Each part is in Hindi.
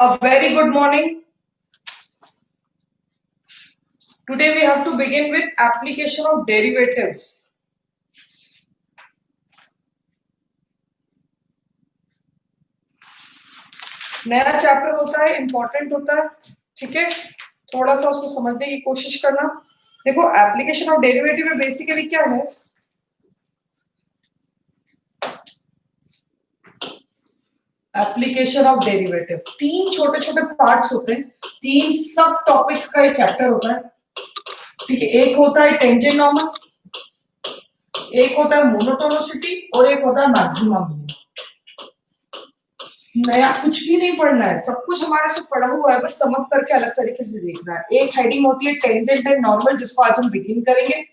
A very good morning. Today we have to begin with application of derivatives. नया चैप्टर होता है, इंपॉर्टेंट होता है, ठीक है। थोड़ा सा उसको समझने की कोशिश करना। देखो एप्लीकेशन ऑफ डेरिवेटिव में बेसिकली क्या है, एप्लीकेशन ऑफ डेरिवेटिव तीन छोटे छोटे पार्ट्स होते हैं, तीन सब टॉपिक्स का ये चैप्टर होता है, ठीक है। एक होता है टेंजेंट नॉर्मल, एक होता है मोनोटोनिसिटी और एक होता है मैक्सिमम। नया कुछ भी नहीं पढ़ना है, सब कुछ हमारे से पढ़ा हुआ है, बस समझ करके अलग तरीके से देखना है। एक हेडिंग होती है टेंजेंट एंड नॉर्मल, जिसको आज हम बिगिन करेंगे।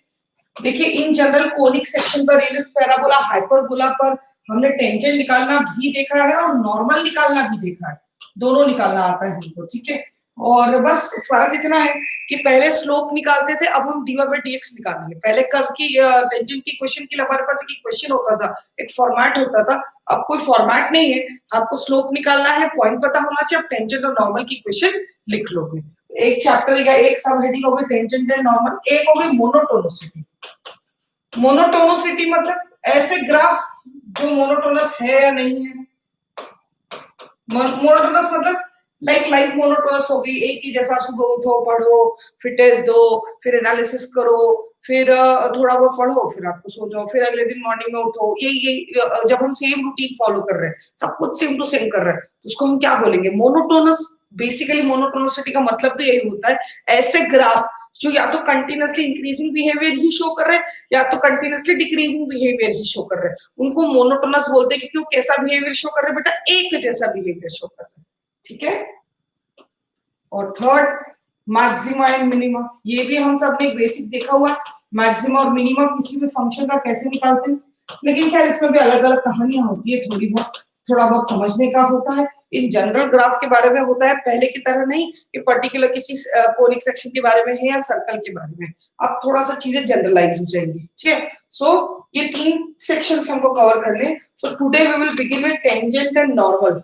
देखिए इन जनरल कोनिक सेक्शन पर, एलिप्स, पैराबोला, हाइपरबोला पर हमने टेंजेंट निकालना भी देखा है और नॉर्मल निकालना भी देखा है, दोनों निकालना आता है हमको, ठीक है। और बस फर्क इतना है कि पहले स्लोप निकालते थे, अब हम dy by dx निकालेंगे। पहले कर्व की टेंजेंट की क्वेश्चन के लिए हमारे पास एक क्वेश्चन होता था, एक फॉर्मेट होता था। अब कोई फॉर्मेट नहीं है, आपको स्लोप निकालना है, पॉइंट पता होना चाहिए, आप टेंजेंट और नॉर्मल की क्वेश्चन लिख लोगे। एक चैप्टर का एक सब हेडिंग हो गई टेंजेंट एंड नॉर्मल, एक हो गई मोनोटोनिसिटी। मोनोटोनिसिटी मतलब ऐसे ग्राफ जो मोनोटोनस है या नहीं है। मोनोटोनस मतलब लाइफ मोनोटोनस हो गई, एक ही जैसा, सुबह उठो, पढ़ो, फिर टेस्ट दो, फिर एनालिसिस करो, फिर थोड़ा बहुत पढ़ो, फिर आपको सो जाओ, फिर अगले दिन मॉर्निंग में उठो। ये जब हम सेम रूटीन फॉलो कर रहे हैं, सब कुछ सेम टू सेम कर रहे हैं, तो उसको हम क्या बोलेंगे, मोनोटोनस। बेसिकली मोनोटोनिसिटी का मतलब भी यही होता है, ऐसे ग्राफ जो या तो कंटिन्यूअसली इंक्रीजिंग बिहेवियर ही शो कर रहे हैं या तो कंटिन्यूअसली डिक्रीजिंग बिहेवियर ही शो कर रहे हैं, उनको मोनोटोनस बोलते हैं। क्योंकि वो कैसा बिहेवियर शो कर रहे हैं बेटा, एक जैसा बिहेवियर शो कर रहे हैं, ठीक है। और थर्ड मैक्सिमा एंड मिनिमा, ये भी हम सब ने बेसिक देखा हुआ, मैक्सिमा और मिनिमा किसी भी फंक्शन का कैसे निकालते हैं। लेकिन खैर इसमें भी अलग अलग कहानियां होती है, थोड़ा बहुत समझने का होता है। इन जनरल ग्राफ के बारे में होता है, पहले की तरह नहीं कि पर्टिकुलर किसी कोनिक सेक्शन के बारे में है या सर्कल के बारे में। अब थोड़ा सा चीजें जनरलाइज हो जाएंगी, ठीक है। सो ये तीन सेक्शंस हमको कवर करने। So today we will begin with tangent and normal.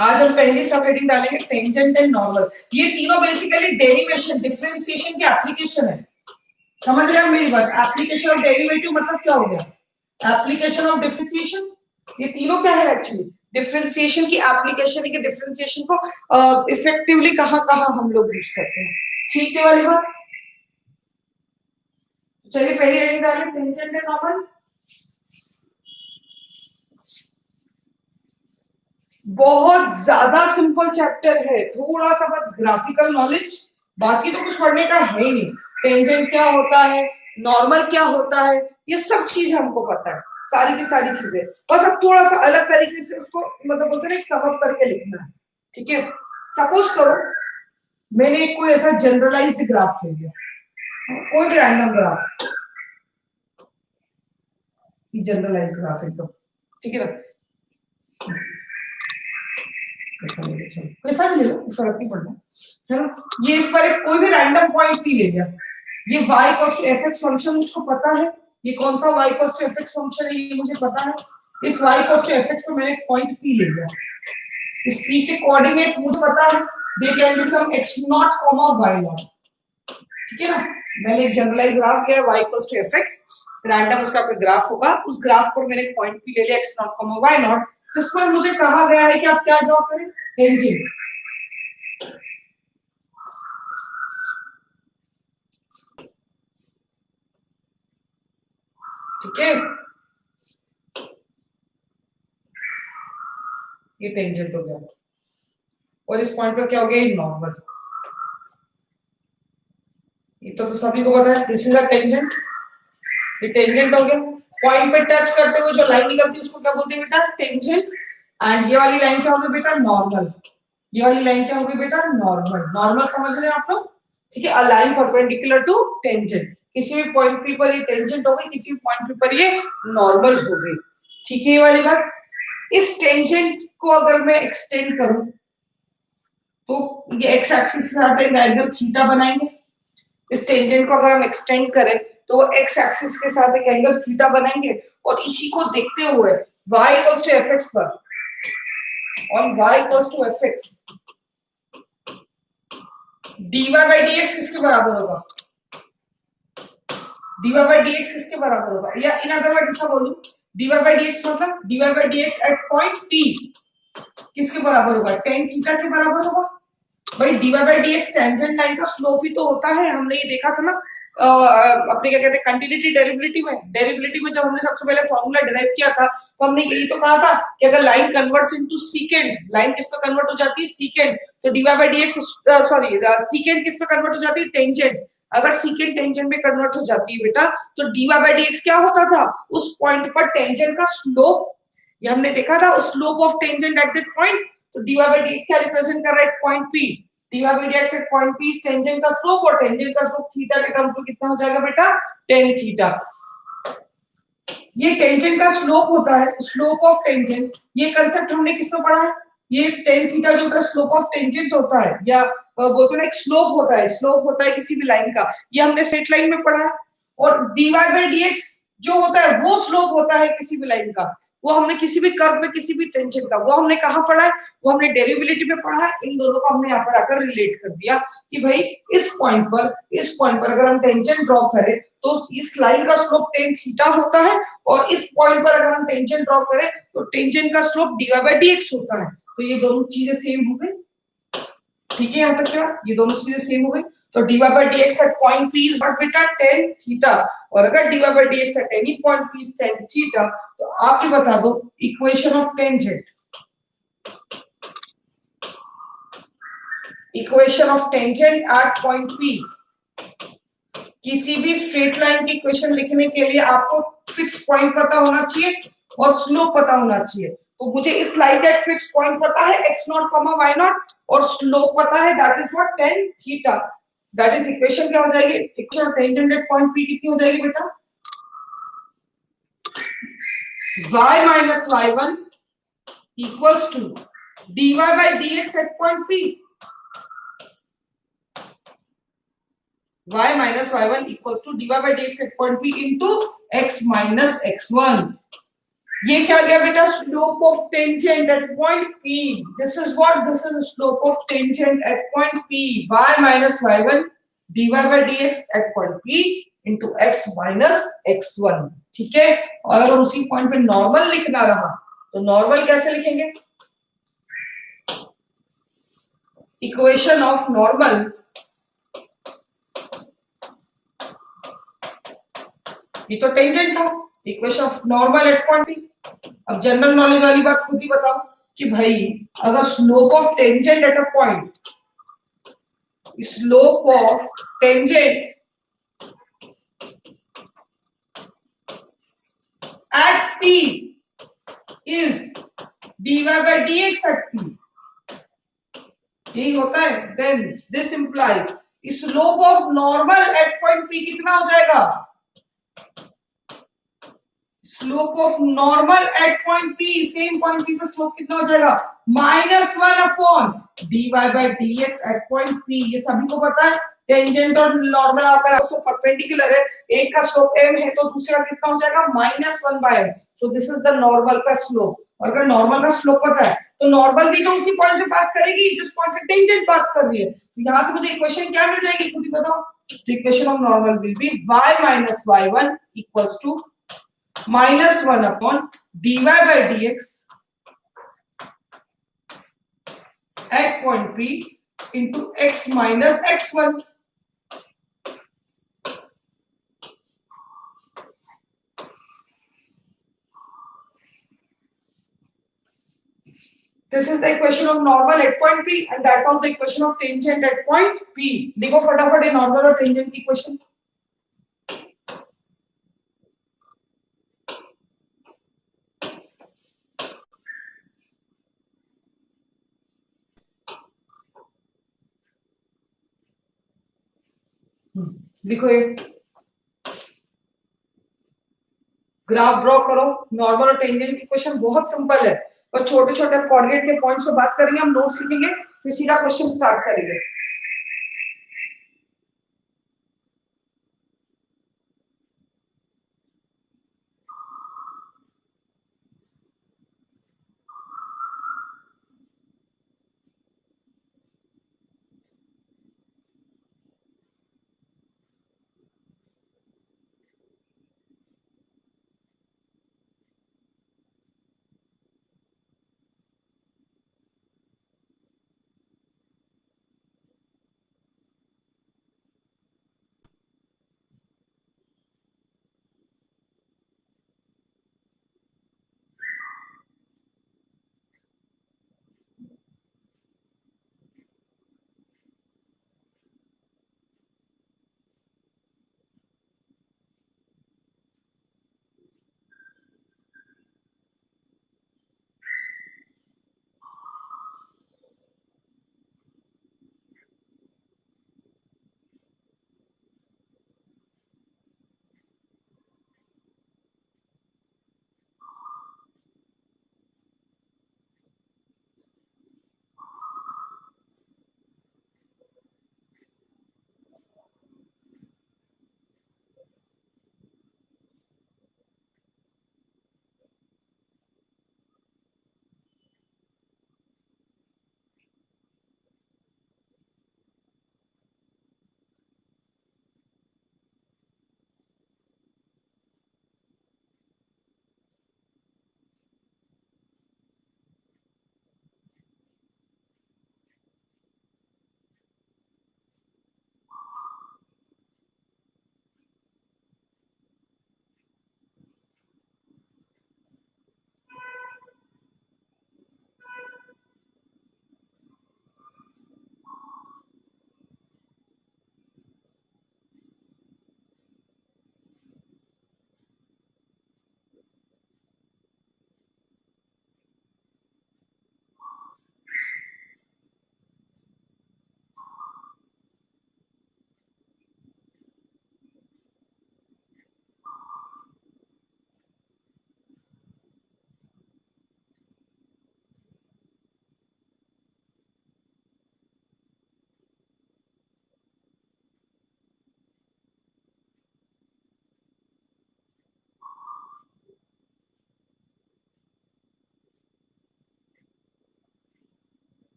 आज हम पहली सब हेडिंग डालेंगे टेंजेंट एंड नॉर्मल। ये तीनों बेसिकली डेरिवेशन, डिफरेंशिएशन की एप्लीकेशन है। समझ रहे हैं मेरी बात? एप्लीकेशन ऑफ डेरिवेटिव मतलब क्या हो गया, एप्लीकेशन ऑफ डिफरेंशिएशन। ये तीनों क्या है एक्चुअली, डिफरेंशिएशन की एप्लीकेशन है कि डिफरेंशिएशन को इफेक्टिवली कहां-कहां हम लोग यूज करते हैं, ठीक है वाली बात। चलिए पहली हेडिंग डालें टेंजेंट एंड नॉर्मल। बहुत ज्यादा सिंपल चैप्टर है, थोड़ा सा बस ग्राफिकल नॉलेज, बाकी तो कुछ पढ़ने का है ही नहीं। टेंजेंट क्या होता है, नॉर्मल क्या होता है, ये सब चीज हमको पता है, सारी की सारी चीजें। बस अब थोड़ा सा अलग तरीके से उसको मतलब बोलते हैं समझ करके लिखना है, ठीक है। सपोज करो मैंने एक कोई ऐसा जनरलाइज्ड ग्राफ ले लिया, कोई भी रैंडम ग्राफ, जनरलाइज्ड ग्राफ एकदम, ठीक है ना, कैसा भी ले लो, फर्क नहीं पड़ता है ना। ये इस पर एक कोई भी रैंडम पॉइंट पी ले लिया, ये y equals to fx function मुझको पता है, ये कौन सा y equals to fx function है ये मुझे पता है। इस y इक्वल्स टू fx पे मैंने एक पॉइंट p ले लिया, इस p के कोऑर्डिनेट मुझे पता है, they can be some x0, y0, ठीक है ना। मैंने एक जनरलाइज ग्राफ लिया y equals to fx, random उसका कोई ग्राफ होगा, उस ग्राफ पर मैंने एक पॉइंट p ले लिया x0, y0, जिस पर मुझे कहा गया है कि आप क्या ड्रॉ करें, टेंजेंट। ठीक है, ये टेंजेंट हो गया और इस पॉइंट पर क्या हो गया, नॉर्मल। ये तो सभी को पता है, दिस इज अ टेंजेंट, ये टेंजेंट हो गया। पॉइंट पे टच करते हुए जो लाइन निकलती है उसको क्या बोलते हैं बेटा, टेंजेंट। एंड ये वाली लाइन क्या होगी बेटा, नॉर्मल। ये वाली लाइन क्या होगी बेटा, नॉर्मल। नॉर्मल समझ रहे हैं आप लोग, ठीक है। A line perpendicular to tangent, किसी भी पॉइंट पी पर ये टेंजेंट हो गई, किसी भी पॉइंट पी पर ये नॉर्मल हो गई, ठीक है। ये वाली बात। इस टेंजेंट को अगर मैं एक्सटेंड करूं तो ये एक्स एक्सिस के साथ एक एंगल थीटा बनाएंगे। इस टेंजेंट को अगर हम एक्सटेंड करें तो एक्स एक्सिस के साथ एक एंगल थीटा बनाएंगे, और इसी को देखते हुए y इक्वल्स टू fx पर on y equals to fx, dy by dx किसके बराबर होगा? dy by dx किसके बराबर होगा? या इन अदर वर्ड्स ऐसा बोलूं, dy by dx मतलब dy by dx at point p किसके बराबर होगा? tan थीटा के बराबर होगा। भाई dy by dx tangent line का स्लोप ही तो होता है, हमने ये देखा था ना अपने क्या कहते हैं कंटिन्यूटी डेरिवेटिव में जब हमने सबसे पहले फॉर्मूला डिराइव किया था तो हमने यही तो कहा था कि अगर line converts into secant, line किस पे कन्वर्ट हो जाती है? सीकेंट, तो dy by dx sorry secant किस पे कन्वर्ट हो जाती है? टेंजेंट। अगर सीकेंट टेंजेंट में कन्वर्ट हो जाती है बेटा तो dy by dx क्या होता था? उस पॉइंट पर टेंजेंट का स्लोप, ये हमने देखा था, slope of tangent at that point. तो dy by dx क्या रिप्रेजेंट कर रहा है? Point p, dy by dx at point p is tangent का स्लोप, और टेंजेंट का स्लोप थीटा के टर्म्स में कितना हो जाएगा बेटा? tan थीटा। ये टेंजेंट का स्लोप होता है, स्लोप ऑफ टेंजेंट, ये कांसेप्ट हमने किसमें पढ़ा है? ये tan थीटा जो होता है स्लोप ऑफ टेंजेंट होता है, या बोलते हैं ना एक स्लोप होता है, स्लोप होता है किसी भी लाइन का, ये हमने स्ट्रेट लाइन में पढ़ा है। और dy by dx जो होता है वो स्लोप होता है किसी भी लाइन का, वो हमने किसी भी कर्व में किसी भी टेंजेंट का, वो हमने कहाँ पढ़ा है? वो हमने डेरिवेटिव में पढ़ा है। इन दोनों को हमने यहाँ पर आकर रिलेट कर दिया कि भाई इस पॉइंट पर अगर हम टेंजेंट ड्रॉ करें तो इस लाइन का स्लोप tan थीटा होता है, और इस पॉइंट पर अगर हम टेंजेंट ड्रॉ करें तो टेंजेंट का स्लोप dy by dx होता है। तो ये दोनों चीजें सेम हो गई, ठीक है? यहाँ तक क्या ये दोनों चीजें सेम हो गई? तो dy by dx at point p is what बेटा? tan theta. और अगर dy by dx at any point p is tan theta, तो आप ही बता दो equation of tangent, equation of tangent eight point p। किसी भी स्ट्रेट लाइन की इक्वेशन लिखने के लिए आपको फिक्स पॉइंट पता होना चाहिए और स्लोप पता होना चाहिए। तो मुझे इस लाइन का एक फिक्स पॉइंट पता है x0, y0, और स्लोप पता है that is what? tan theta. That is equation क्या हो जाएगी? Equation of tangent eight point p कितनी हो जाएगी बेटा? y minus y1 equals to dy by dx at point p। y minus y1 equals to dy by dx at point p into x minus x1। ये क्या गया बेटा? Slope of tangent eight point p। This is what? This is slope of tangent eight point p, y minus y1 dy by dx at point p into x minus x1। ठीक है? और अगर उसी पॉइंट पे नॉर्मल लिखना रहा तो नॉर्मल कैसे लिखेंगे? इक्वेशन ऑफ नॉर्मल, ये तो टेंजेंट था, equation of normal at point p। अब जनरल नॉलेज वाली बात खुद ही बताओ कि भाई अगर slope of tangent at a point, slope of tangent at p is dy by dx at p, यही होता है, then this implies slope of normal at point p कितना हो जाएगा? Slope of normal at point p, same point p पे स्लोप कितना हो जाएगा? -1 upon dy by dx at point p। ये सभी को पता है, टेंजेंट और नॉर्मल अगर आपसे परपेंडिकुलर है, एक का स्लोप m है तो दूसरा कितना हो जाएगा? -1/m। So this is the normal का स्लोप। और अगर नॉर्मल का स्लोप पता है तो नॉर्मल भी तो उसी पॉइंट से पास करेगी जिस पॉइंट से टेंजेंट पास कर रही है। तो यहां से मुझे इक्वेशन क्या मिल जाएगी खुद ही बताओ? Equation of normal will be y minus y1 equals to -1 upon dy by dx at point p into x minus x1। This is the equation of normal at point p and that was the equation of tangent at point p। देखो फटाफट ये नॉर्मल और टेंजेंट की इक्वेशन। लिखो ये ग्राफ ड्रॉ करो, नॉर्मल और टेंजेंट की इक्वेशन बहुत सिंपल है, और छोटे छोटे कोऑर्डिनेट के पॉइंट्स पे बात करेंगे, हम नोट्स लिखेंगे फिर सीधा क्वेश्चन स्टार्ट करेंगे।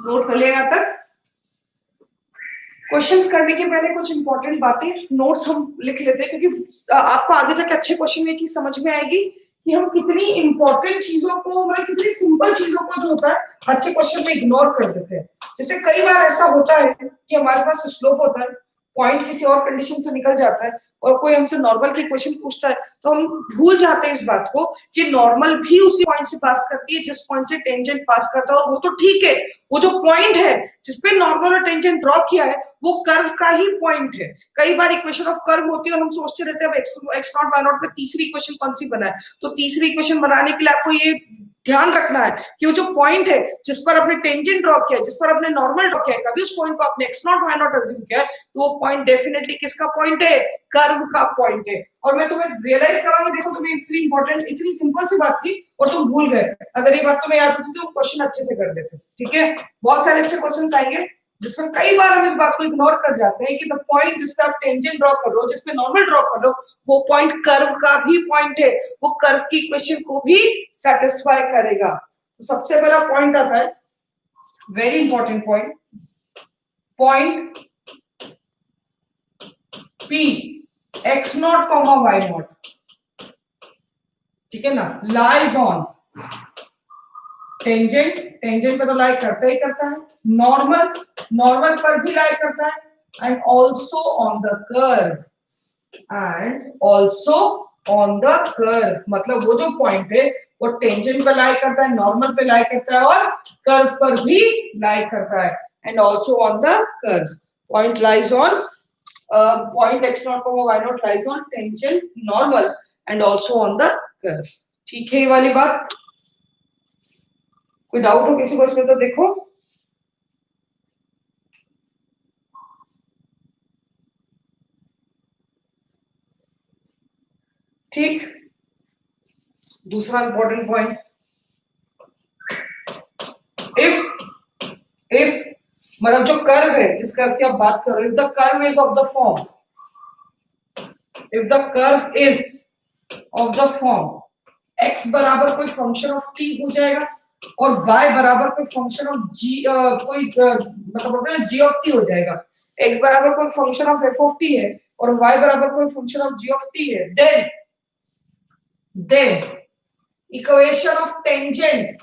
नोट कर लिया यहाँ तक। क्वेश्चंस करने के पहले कुछ इंपॉर्टेंट बातें नोट्स हम लिख लेते हैं, क्योंकि आपको आगे जाके अच्छे क्वेश्चन में ये चीज समझ में आएगी कि हम कितनी इंपॉर्टेंट चीजों को, मतलब कितनी सिंपल चीजों को जो होता है अच्छे क्वेश्चन में इग्नोर कर देते हैं। जैसे कई बार ऐसा होता है कि हमारे पास स्लोप होता है, पॉइंट किसी और कंडीशन से निकल जाता है, और कोई हमसे नॉर्मल के क्वेश्चन पूछता है, तो हम भूल जाते हैं इस बात को कि नॉर्मल भी उसी पॉइंट से पास करती है जिस पॉइंट से टेंजेंट पास करता है। और वो तो ठीक है, वो जो पॉइंट है जिसपे नॉर्मल और टेंजेंट ड्रॉ किया है वो कर्व का ही पॉइंट है। कई बार इक्वेशन ऑफ कर्व होती है और हम सोचते रहते हैं अब एक्स नॉट वाई नॉट पे तीसरी इक्वेशन कौन सी बनाए। तो तीसरी इक्वेशन बनाने के लिए आपको ये ध्यान रखना है कि वो जो पॉइंट है जिस पर आपने टेंजेंट ड्रॉ किया है, जिस पर आपने नॉर्मल ड्रॉ किया है, कभी उस पॉइंट को आपने x not y not assume किया है, तो वो पॉइंट डेफिनेटली किसका पॉइंट है? कर्व का पॉइंट है। और मैं तुम्हें रियलाइज कराऊंगी, देखो तुम्हें इतनी इंपॉर्टेंट, इतनी सिंपल सी बात थी और तुम भूल गए। अगर ये बात तुम्हें याद होती तो क्वेश्चन अच्छे से कर देते। ठीक है, बहुत सारे अच्छे क्वेश्चन आएंगे जिसमें कई बार हम इस बात को इग्नोर कर जाते हैं कि द पॉइंट जिस पे आप टेंजेंट ड्रॉ कर रहे हो, जिस पे नॉर्मल ड्रॉ कर रहे हो, वो पॉइंट कर्व का भी पॉइंट है, वो कर्व की इक्वेशन को भी सेटिस्फाई करेगा। तो सबसे पहला पॉइंट आता है, very important point, point P x not comma y not, ठीक है ना, लाइज ऑन टेंजेंट, टेंजेंट पे तो लाई करता ही करता है, नॉर्मल, नॉर्मल पर भी लाई करता है, and also on the curve, and also on the curve. मतलब वो जो पॉइंट है वो टेंजेंट पे लाई करता है, नॉर्मल पे लाई करता है और कर्व पर भी लाई करता है, and also on the curve. Point lies on point x not comma y not lies on tangent, normal and also on the curve. ठीक है ये वाली बात। कोई डाउट हो किसी को इसमें तो देखो। ठीक, दूसरा इंपॉर्टेंट पॉइंट, इफ मतलब जो कर्व है जिसका की आप बात कर रहे हो, if the curve is of the form, if the curve is of the form x बराबर कोई फंक्शन ऑफ t हो जाएगा और y बराबर कोई फंक्शन ऑफ g, कोई मतलब g ऑफ t हो जाएगा। x बराबर कोई function of f of t है और y बराबर कोई function of g of t है, then equation of tangent,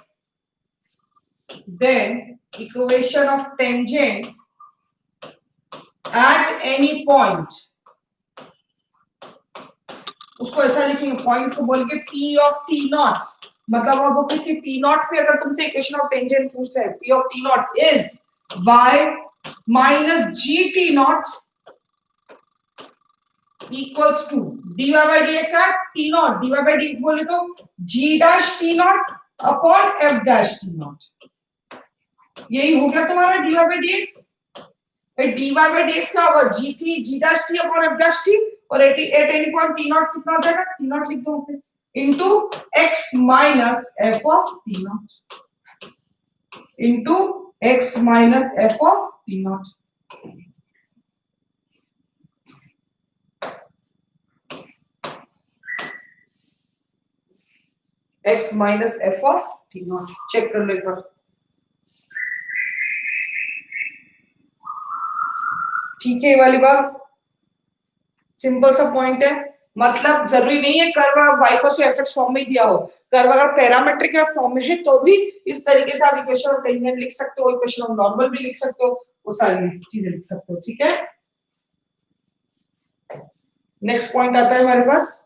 then equation of tangent at any point, उसको ऐसा लिखेंगे, पॉइंट को बोलेंगे p ऑफ t नॉट। मतलब अब वो किसी t नॉट पे अगर तुमसे इक्वेशन ऑफ टेंजेंट पूछता है, p of t not is y minus gt not equals to dy by dx है t not, dy by dx बोले तो g dash t not upon f dash t not. यही हो गया तुम्हारा dy by dx। फिर dy by dx क्या होगा, gt g dash t upon f dash t, और at any point t not कितना हो जाएगा, t नॉट लिख दो फिर into x minus f of t not, into x minus f of t not. x minus f of t not, check कर लो एक बार। ठीक है ये वाली बात, सिंपल सा पॉइंट है। मतलब जरूरी नहीं है कर्व y को fx फॉर्म में दिया हो, कर्व अगर पैरामीट्रिक या फॉर्म में है तो भी इस तरीके से आप इक्वेशन ऑफ टेंजेंट लिख सकते हो, इक्वेशन ऑफ नॉर्मल भी लिख सकते हो, वो सारी चीजें लिख सकते हो। ठीक है, नेक्स्ट पॉइंट आता है हमारे पास,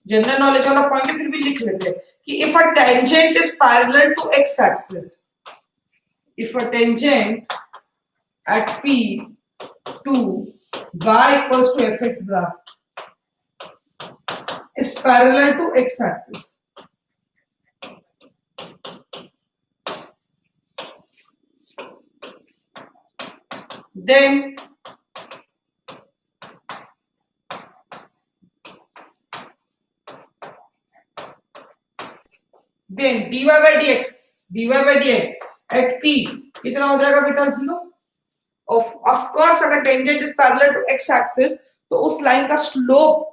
जनरल नॉलेज वाला पॉइंट है, फिर भी लिख लेते हैं कि if a tangent is parallel to x axis, if a tangent at p to y equals to fx graph is parallel to x axis, then dy by dx at p कितना हो जाएगा बेटा, 0। ऑफ कोर्स अगर tangent is parallel to x axis तो उस लाइन का स्लोप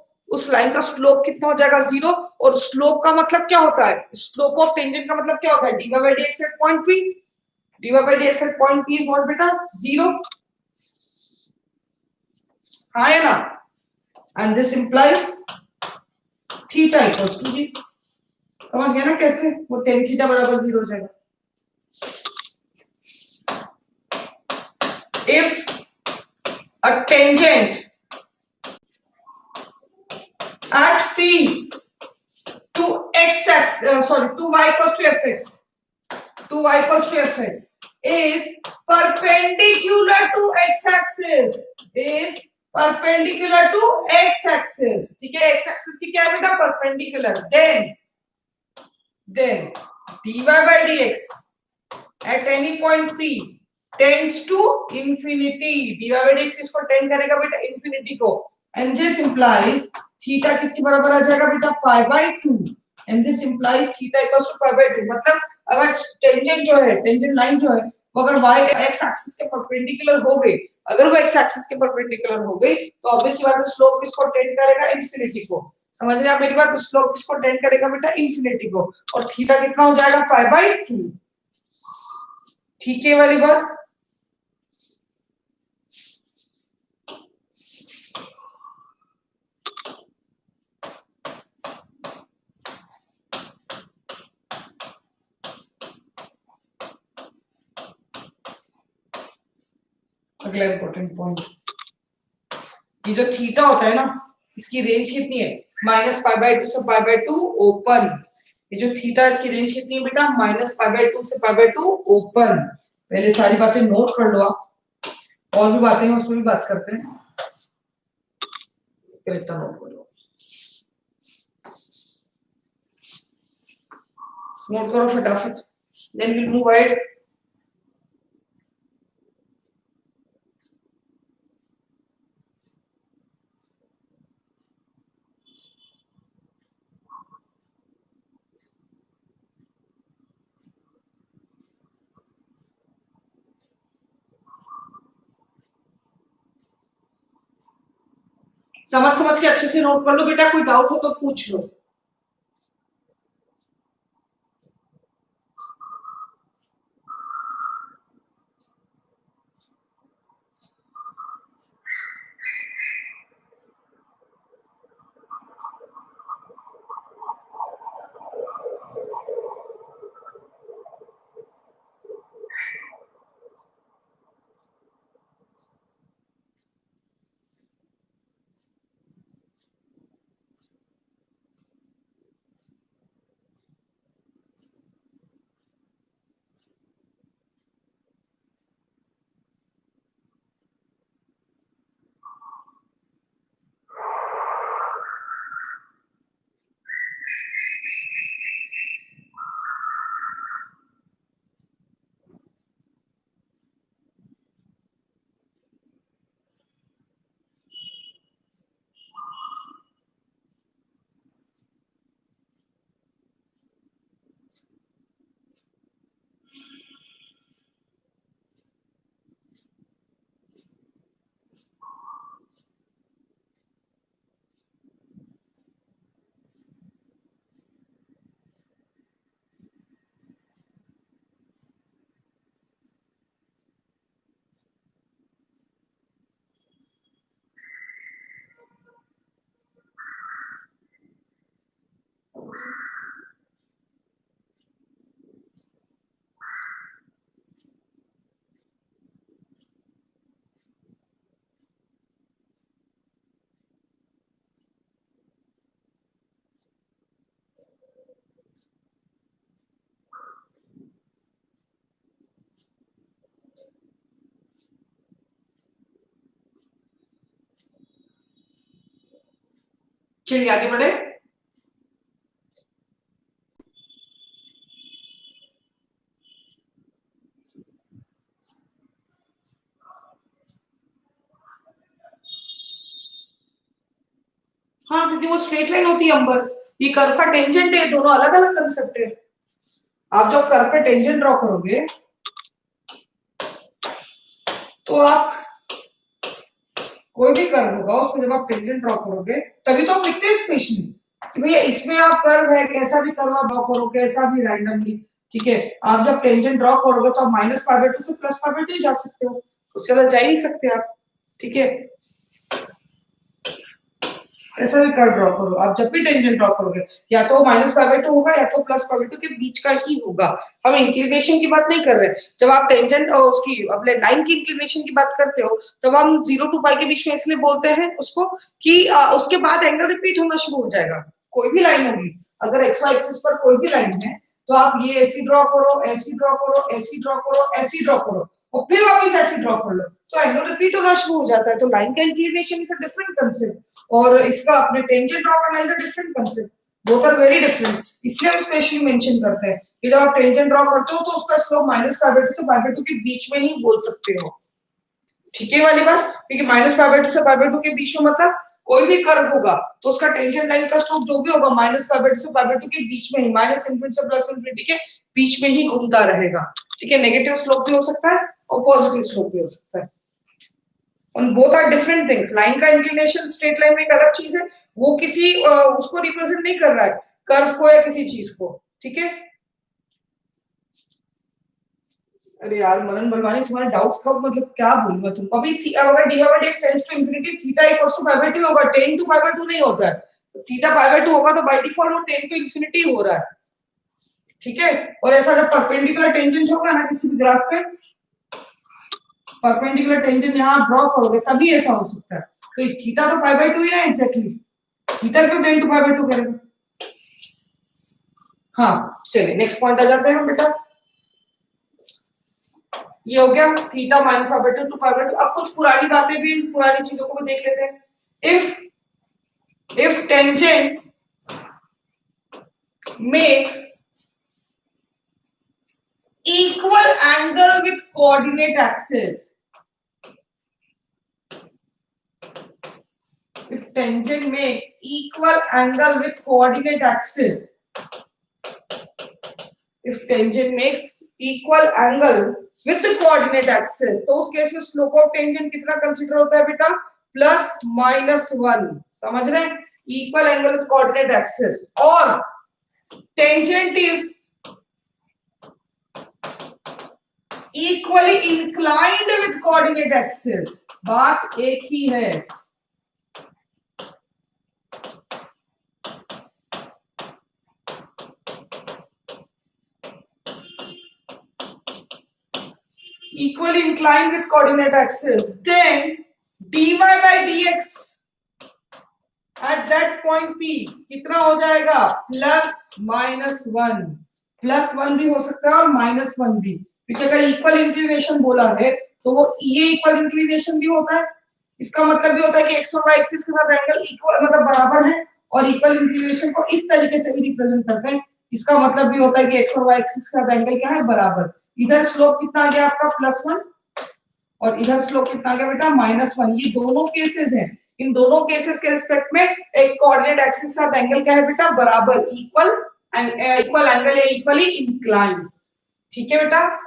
कितना हो जाएगा, 0। और स्लोप का मतलब क्या होता है, स्लोप ऑफ टेंजेंट का मतलब क्या होता है, dy by dx at point p। dy by dx at point P is what बेटा 0, हाँ है ना, and this implies theta equals to 0। समझ गया ना कैसे, वो tan थीटा बराबर 0 हो जाएगा। if a tangent at P to x axis to y equals to fx is perpendicular to x axis ठीक है, x axis की क्या है बेटा perpendicular, then dy by dx at any point P tends to infinity, dy by dx इसको टेंड करेगा बेटा इंफिनिटी को, and this implies थीटा किसके बराबर आ जाएगा बेटा pi by 2, and this implies theta equals to pi by 2। मतलब अगर टेंजेंट जो है, टेंजेंट लाइन जो है वो अगर y x एक्सिस के परपेंडिकुलर हो गई, अगर वो x एक्सिस के परपेंडिकुलर हो गई तो ऑब्वियसली बात है स्लोप किसको टेंड करेगा इंफिनिटी को। समझ रहे आप मेरी बात, तो स्लोप किसको टेंड करेगा बेटा इंफिनिटी को, और थीटा कितना हो जाएगा पाई बाय 2। ठीक है वाली बात। अगला इंपॉर्टेंट पॉइंट, ये जो थीटा होता है ना इसकी रेंज कितनी है, माइनस पाई बाय 2 से पाई बाय 2 ओपन। ये जो थीटा इसकी रेंज कितनी है बेटा, माइनस पाई बाय 2 से पाई बाय 2 ओपन। पहले सारी बातें नोट कर लो आप, और भी बातें हैं उसमें भी बात करते हैं, इतना नोट कर लो, नोट करो फटाफट, देन विल मूव अहेड। समझ के अच्छे से नोट कर लो बेटा, कोई डाउट हो तो पूछ लो। चलिए आगे बढ़े। हाँ क्योंकि वो स्ट्रेट लाइन होती है अंबर, ये कर्व का टेंजेंट है, दोनों अलग अलग कंसेप्ट है। आप जब कर्व पे टेंजेंट ड्रॉ करोगे तो आप कोई भी कर्व होगा उसमें जब आप टेंजेंट ड्रॉ करोगे तभी तो आप लिखते हैं स्पेशली कि भैया इसमें आप कर्व है, कैसा भी कर्व आप ड्रॉ करो, कैसा भी रैंडमली, ठीक है, आप जब टेंजेंट ड्रॉ करोगे तो आप -π/2 से +π/2 जा सकते हो, उससे ज्यादा जा ही नहीं सकते आप। ठीक है, ऐसा भी कर्व ड्रॉ करो आप, जब भी टेंजेंट ड्रॉ करोगे या तो -π/2 होगा या तो +π/2 के बीच का ही होगा। हम इंक्लिनेशन की बात नहीं कर रहे। जब आप टेंजेंट और उसकी अपने लाइन की इंक्लिनेशन की बात करते हो तब हम 0 to π के बीच में इसलिए बोलते हैं उसको कि उसके बाद एंगल रिपीट होना शुरू हो जाएगा। कोई भी लाइन होगी, अगर xy एक्सिस पर कोई भी लाइन है तो आप ये ऐसी ड्रॉ करो, ऐसी ड्रॉ करो, ऐसी ड्रॉ करो, ऐसी ड्रॉ करो और फिर वापस ऐसी ड्रॉ कर लो, तो एंगल रिपीट होना शुरू हो जाता है। तो लाइन का inclination is a different concept और इसका अपने टेंजेंट ड्रॉ करना is a different concept, both are very different. इसलिए हम स्पेशली मेंशन करते हैं कि जब आप टेंजेंट ड्रॉ करते हो तो उसका स्लोप -π/2 से π/2 के बीच में ही बोल सकते हो। ठीक है वाली बात, क्योंकि -π/2 से π/2 के बीच में मतलब कोई भी कर्व होगा तो उसका टेंजेंट लाइन का स्लोप जो भी होगा -π/2 से π/2 के बीच में ही, -∞ से +∞ के बीच में ही घूमता रहेगा। ठीक है, नेगेटिव स्लोप भी हो सकता है और पॉजिटिव स्लोप भी हो सकता है। On both are different things. Line का इंक्लिनेशन स्ट्रेट लाइन में एक अलग चीज है, वो किसी उसको रिप्रेजेंट नहीं कर रहा है, कर्व को या किसी चीज को। ठीक है, अरे यार मनन बलवानी, तुम्हारे डाउट्स कब, मतलब क्या बोलूं मैं तुमको अभी। अगर d/dx tends to infinity, theta equals to π/2 होगा, tan to π/2 नहीं होता है। थीटा π/2 होगा तो बाय डिफॉल्ट वो tan to इंफिनिटी हो रहा है। ठीक है, और ऐसा जब परपेंडिकुलर टेंजेंट होगा ना किसी भी ग्राफ पे, परपेंडिकुलर टेंजेंट यहां ड्रॉ करोगे तभी ऐसा हो सकता है। तो थीटा तो π/2 ही ना एग्जैक्टली, थीटा क्यों tan to π/2 करेंगे। हाँ चलिए नेक्स्ट पॉइंट आ जाते हैं हम बेटा। ये हो गया थीटा -π/2 to π/2। अब कुछ पुरानी बातें भी, पुरानी चीजों को भी देख लेते हैं। if tangent makes equal angle with coordinate axis, if tangent makes equal angle with coordinate axis, if tangent makes equal angle with the coordinate axis, तो उस केस में स्लोप ऑफ टेंजेंट कितना कंसीडर होता है बेटा, +-1। समझ रहे हैं, equal angle with coordinate axis और tangent is equally inclined with coordinate axis, बात एक ही है। equally inclined with coordinate axis, then dy by dx at that point P कितना हो जाएगा, +-1। +1 भी हो सकता है और -1 भी, क्योंकि अगर इक्वल इंक्लिनेशन बोला है तो वो ये इक्वल इंक्लिनेशन भी होता है। इसका मतलब भी होता है कि एक्स और वाई एक्सिस के साथ एंगल इक्वल मतलब बराबर है, और इक्वल इंक्लिनेशन को इस तरीके से भी रिप्रेजेंट करते हैं। इसका मतलब भी होता है कि एक्स और वाई एक्सिस के साथ एंगल क्या है, बराबर। इधर स्लोप कितना आ गया आपका, +1, और इधर स्लोप कितना आ गया बेटा, -1। ये दोनों केसेस हैं, इन दोनों केसेस के रिस्पेक्ट में एक कोऑर्डिनेट एक्सिस के साथ एंगल क्या है बेटा, बराबर, इक्वल एंगल या इक्वली इंक्लाइंड। ठीक है बेटा,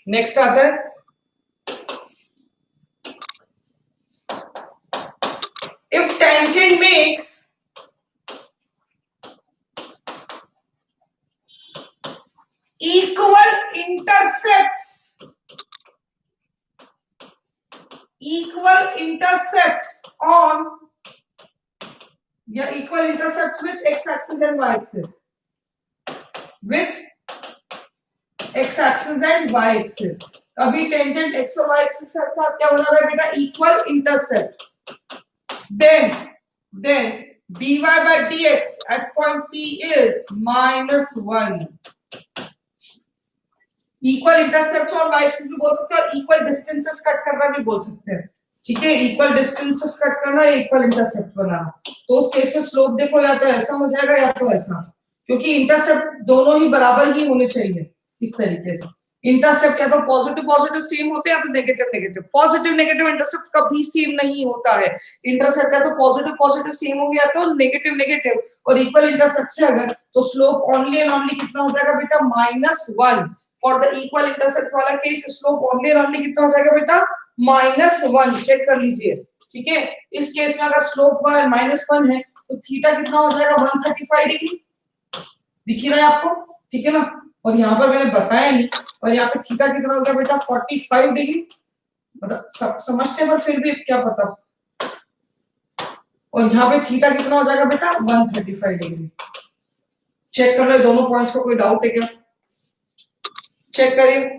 नेक्स्ट आता है if tangent makes equal intercepts on या equal intercepts with x axis and y axis, with x axis and y axis। अभी टेंजेंट x और y axis के साथ क्या बना रहा है बेटा, equal intercept. then dy by dx at point P is -1। Equal intercepts और y एक्सिस भी बोल सकते हैं और इक्वल डिस्टेंसेस कट करना भी बोल सकते हैं। ठीक है, इक्वल डिस्टेंसेस कट करना या इक्वल इंटरसेप्ट बनाना, तो उस केस में स्लोप देखो या तो ऐसा हो जाएगा या तो ऐसा, क्योंकि इंटरसेप्ट दोनों ही बराबर ही होने चाहिए। इस तरीके से इंटरसेप्ट या तो पॉजिटिव पॉजिटिव सेम होते हैं या तो negative negative. Positive negative intercept कभी सेम नहीं होता है। इंटरसेप्ट या तो पॉजिटिव पॉजिटिव सेम हो गया तो नेगेटिव नेगेटिव, और इक्वल इंटरसेप्ट से अगर तो स्लोप ओनली एंड ओनली कितना हो जाएगा बेटा, -1। फॉर द इक्वल इंटरसेप्ट वाला case slope only and only कितना हो जाएगा बेटा, -1। चेक कर लीजिए। ठीक है, इस केस में अगर स्लोप -1 है तो थीटा कितना हो जाएगा, 135 डिग्री। दिख ही रहा है आपको, ठीक है ना। और यहाँ पर मैंने बताया नहीं, और यहाँ पे थीटा कितना हो गया बेटा 45 डिग्री, मतलब समझते हैं, पर फिर भी क्या पता। और यहाँ पे थीटा कितना हो जाएगा बेटा 135 डिग्री। चेक कर लो दोनों पॉइंट्स को, कोई डाउट है क्या, चेक करिए।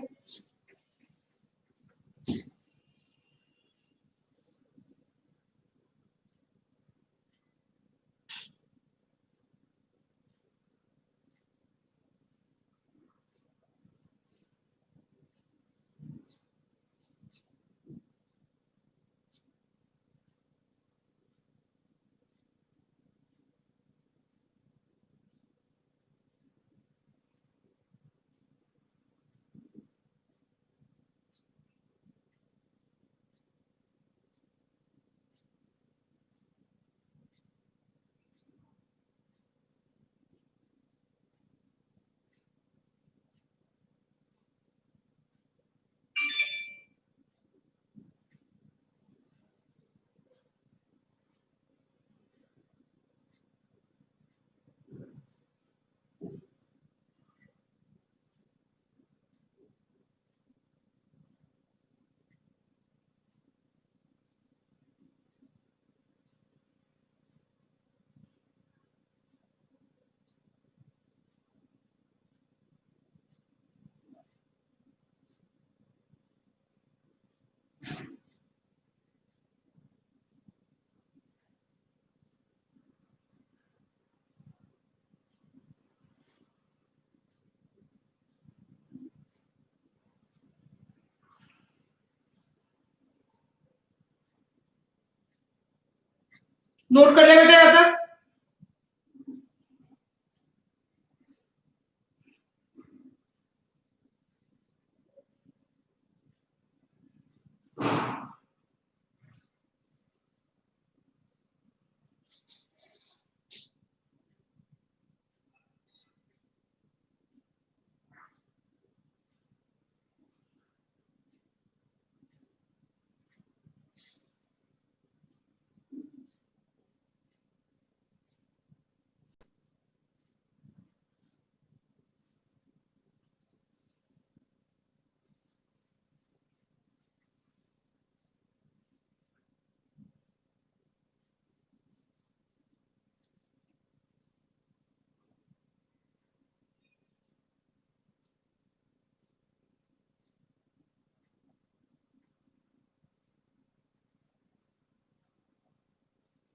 नोट कर ले बेटा यहाँ तक।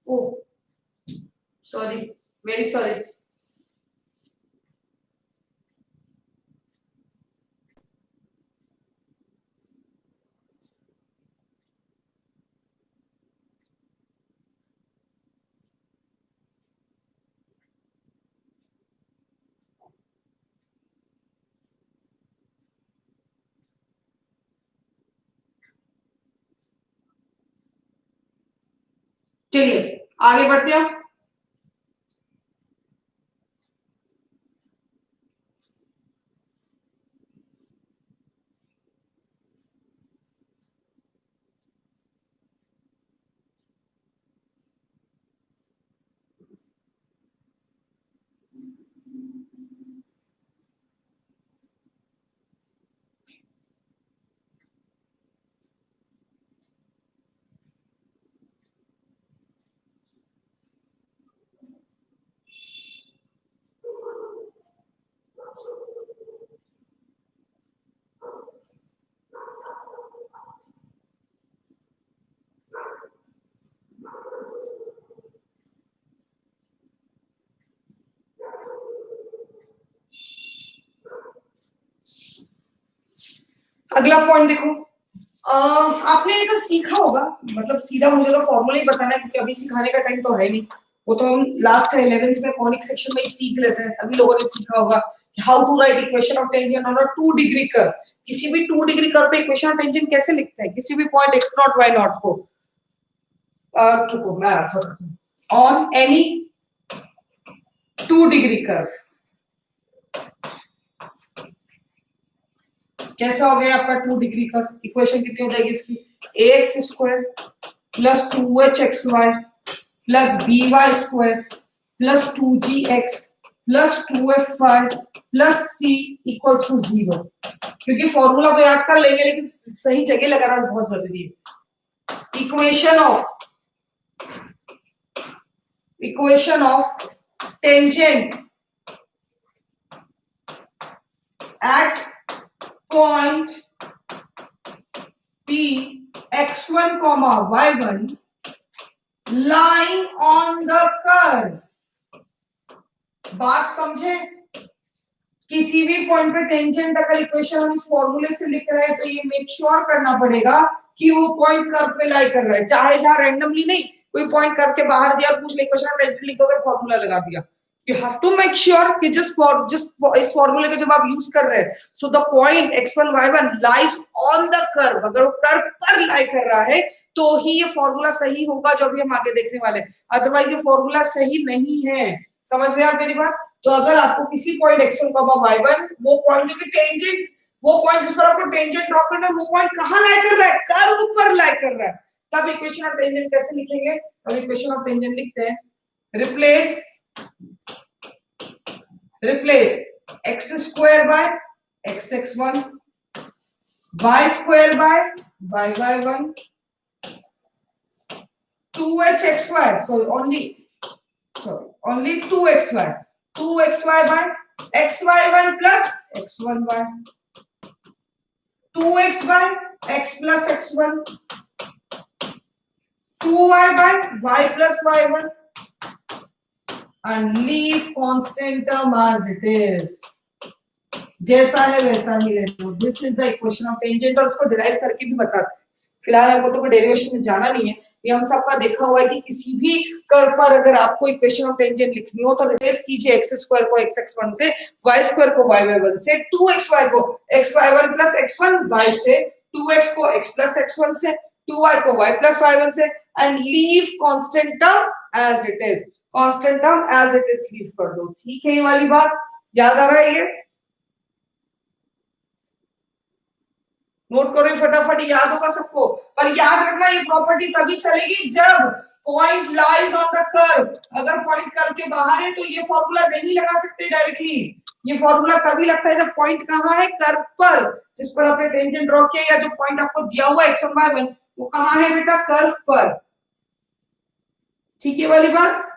ओ सॉरी, वेरी सॉरी। चलिए आगे बढ़ते हैं। अगला पॉइंट देखो, आपने ऐसा सीखा होगा, मतलब सीधा मुझे तो फॉर्मूला ही बताना है क्योंकि अभी सिखाने का टाइम तो है नहीं, वो तो हम लास्ट 11th में कॉनिक सेक्शन में ही सीख लेते हैं। सभी लोगों ने सीखा होगा how to write equation of tangent on a 2 degree curve. किसी भी 2 डिग्री कर्व पे इक्वेशन ऑफ टेंजेंट कैसे लिखते हैं, किसी भी point x not y not को, मैं ऑन एनी 2 डिग्री कर्व कैसा हो गया आपका 2 डिग्री का इक्वेशन कितनी हो जाएगी इसकी, ax square plus 2hxy plus by square plus 2gx plus 2f5 plus c equals to 0। क्योंकि फॉर्मूला तो याद कर लेंगे लेकिन सही जगह लगाना बहुत जरूरी है। Equation of tangent eight point P x1 y1 lying on the curve। बात समझे? किसी भी पॉइंट पे टेंजेंट अगर इक्वेशन हम इस फॉर्मूले से लिख रहे हैं तो ये मेक श्योर करना पड़ेगा कि वो पॉइंट कर्व पे लाई कर रहा है, चाहे जहां रैंडमली नहीं, कोई पॉइंट कर्व के बाहर दिया, पूछ ले इक्वेशन टेंजेंट लिख दोगे, फॉर्मूला लगा दिया। You have to make sure कि जिस इस फॉर्मूले को जब आप यूज कर रहे हैं, so the point x1 y1 lies on the curve, अगर वो कर्व पर लाई कर रहा है तो ही ये फॉर्मूला सही होगा जो अभी हम आगे देखने वाले हैं, अदरवाइज ये फॉर्मूला सही नहीं है। समझ रहे आप मेरी बात? तो अगर आपको किसी पॉइंट x1 y1, वो पॉइंट जो कि टेंजेंट, वो पॉइंट जिस पर आपको टेंजेंट ड्रॉ करना है, वो पॉइंट कहां लाई कर रहा है? कर्व पर लाई कर रहा है। तब इक्वेशन ऑफ टेंजेंट कैसे लिखेंगे? अब इक्वेशन ऑफ टेंजेंट लिखते हैं, replace x square by x1 y square by y1 2hxy, only 2xy by xy1 plus x1y, 2x by x plus x1, 2y by y plus y1 and leave constant term as it is। जैसा है वैसा ही रहने दो। This is the equation of tangent, और उसको डिराइव करके भी बताते हैं। फिलहाल हमको तो डेरिवेशन में जाना नहीं है, ये हम सबका देखा हुआ है कि किसी भी कर्व पर अगर आपको इक्वेशन ऑफ टेंजेंट लिखनी हो तो रिप्लेस कीजिए x स्क्वायर को x1 से, y स्क्वायर को y1 से, 2xy को xy1 प्लस x1 y से, 2x को x प्लस x1 से, 2y को y प्लस y1 से, and leave constant term as it is. Constant term as it is leave कर दो। ठीक है, ये वाली बात याद आ रहा है? ये नोट करो, फटाफट याद होगा सबको। पर याद रखना ये प्रॉपर्टी तभी चलेगी जब point lies on the curve. अगर पॉइंट कर्व के बाहर है तो ये फॉर्मूला नहीं लगा सकते डायरेक्टली। ये फॉर्मूला तभी लगता है जब पॉइंट कहां है? कर्व पर, जिस पर आपने टेंजेंट ड्रॉ किया या जो पॉइंट आपको दिया हुआ है x1 y1, वो कहां है बेटा? कर्व पर। ठीक है वाली बात?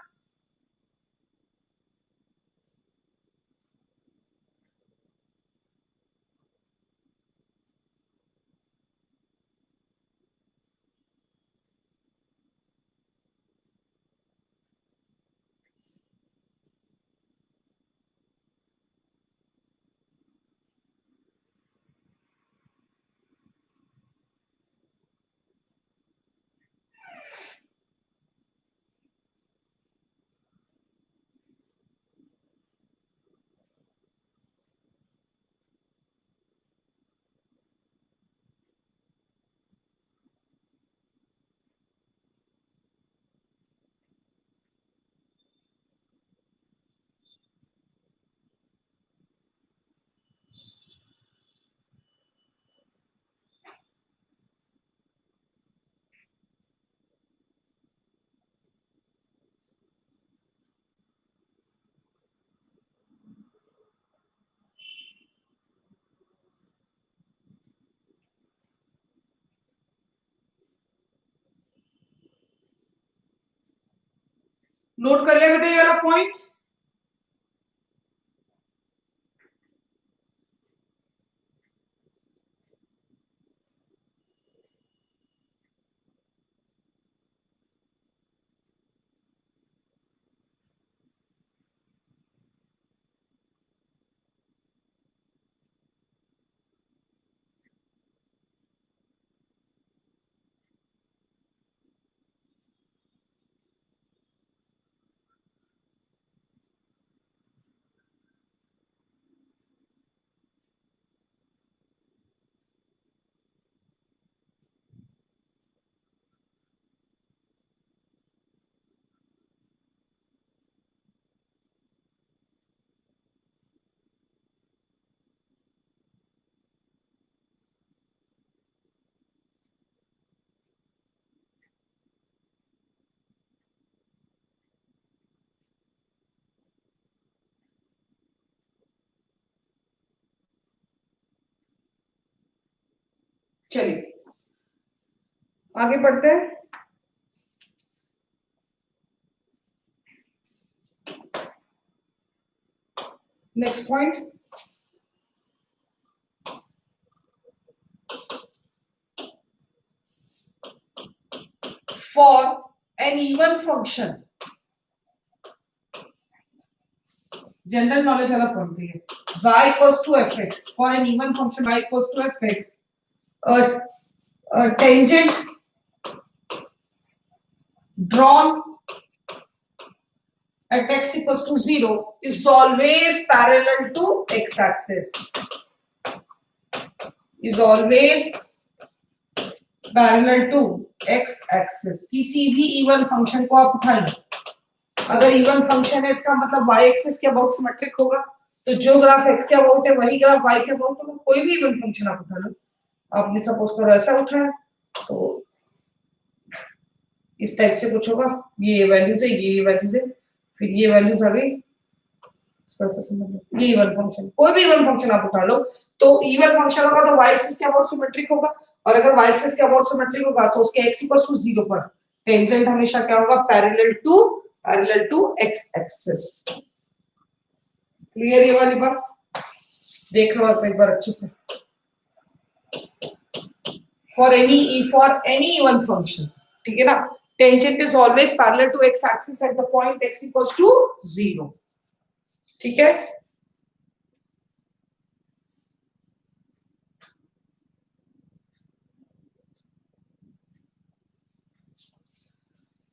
नोट कर लिया बेटा ये वाला पॉइंट? चलिए आगे बढ़ते हैं। Next point, for an even function, general knowledge वाला पॉइंट है, y equals to fx, for an even function y equals to fx, a tangent drawn at x equals to 0 is always parallel to x axis, is always parallel to x axis. किसी भी इवन फंक्शन को आप उठा लो, अगर इवन फंक्शन है इसका मतलब y एक्सिस के अबाउट सिमेट्रिक होगा, तो जो ग्राफ x के अबाउट है वही ग्राफ y के अबाउट होगा। कोई भी इवन फंक्शन आप उठा लो, आपने सपोज करो ऐसा उठाया तो इस टाइप से कुछ होगा, ये वैल्यूज है, ये वैल्यूज है, फिर ये वैल्यूज आ गई, इसका समझ लो ये इवन फंक्शन। कोई भी इवन फंक्शन आप उठा लो तो इवन फंक्शन होगा तो y एक्सिस के अबाउट सिमेट्रिक होगा, और अगर y एक्सिस के अबाउट सिमेट्रिक होगा तो उसके x इक्वल्स टू 0 पर टेंजेंट हमेशा क्या होगा, parallel to x axis. Clear ये वाली बात? देख लो आप एक बार अच्छे से। फॉर एनी इवन फंक्शन, ठीक है ना, tangent is always parallel to x axis at the point x equals to 0, ठीक है।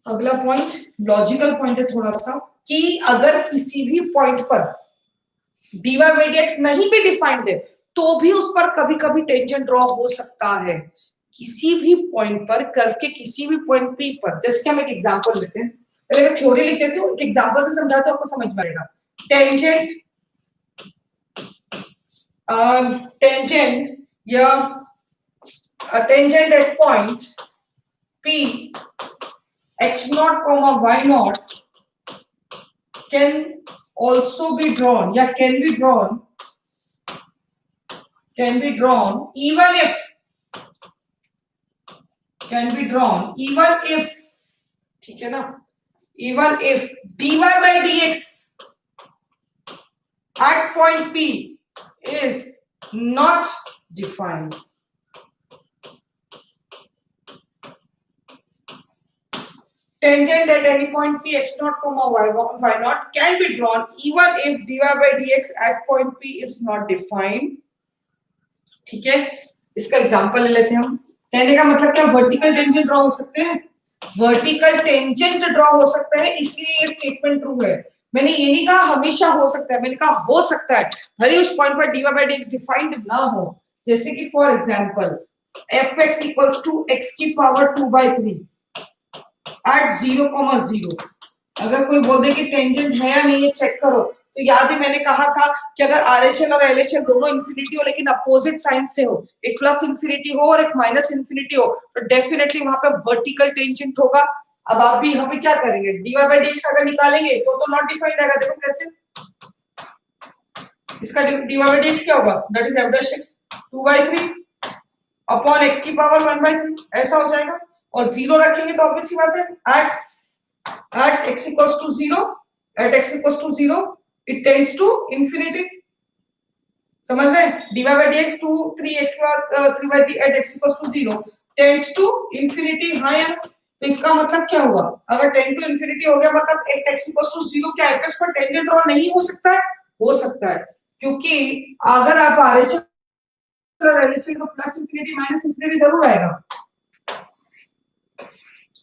अगला पॉइंट लॉजिकल पॉइंट है थोड़ा सा, कि अगर किसी भी पॉइंट पर dy by dx नहीं भी डिफाइंड है तो भी उस पर कभी कभी टेंजेंट ड्रॉ हो सकता है। किसी भी पॉइंट पर, कर्व के किसी भी पॉइंट p पर, जैसे कि हम एक एग्जांपल लेते हैं, पहले मैं थ्योरी लिख देती हूँ, एक एग्जांपल से समझाते हैं, आपको समझ में आएगा। टेंजेंट या tangent at point p x naught comma y naught can also be drawn, या can be drawn even if, ठीक है ना, even if dy by dx at point p is not defined. Tangent at any point p x naught comma y naught can be drawn even if dy by dx at point p is not defined, ठीक है। इसका एग्जांपल ले लेते हैं हम। कहने का मतलब क्या, वर्टिकल टेंजेंट ड्रॉ हो सकते हैं, वर्टिकल टेंजेंट ड्रॉ हो सकता है, इसलिए ये स्टेटमेंट ट्रू है। मैंने ये नहीं कहा हमेशा हो सकता है, मैंने कहा हो सकता है, भले उस पॉइंट पर dy by dx डिफाइंड ना हो। जैसे कि for example fx equals to x की पावर 2/3 एट 0,0, अगर कोई बोल दे कि टेंजेंट है या नहीं है चेक करो, तो याद है मैंने कहा था कि अगर RHL और LHL दोनों इंफिनिटी हो लेकिन अपोजिट साइन से हो, एक प्लस इंफिनिटी हो और एक माइनस इंफिनिटी हो, तो डेफिनेटली वहां पे वर्टिकल टेंजेंट होगा। अब आप भी यहाँ पे क्या करेंगे, dy by dx अगर निकालेंगे तो नॉट डिफाइंड आएगा। देखो कैसे, इसका dy by dx क्या होगा, that is f dash x 2/3 upon x की पावर 1/3, ऐसा हो जाएगा। और 0 रखेंगे तो ऑब्वियस सी बात है at x equals to 0 it tends to infinity, समझ रहे हैं। dy by dx 2 3x 3/3 at x equals to 0 tends to infinity, हाँ यार, तो इसका मतलब क्या हुआ, अगर टेंड टू इंफिनिटी हो गया मतलब एक x equals to 0 क्या fx पर टेंजेंट ड्रॉ नहीं हो सकता है? हो सकता है, क्योंकि अगर आप RHL और LHL को प्लस इंफिनिटी माइनस इंफिनिटी जरूर आएगा,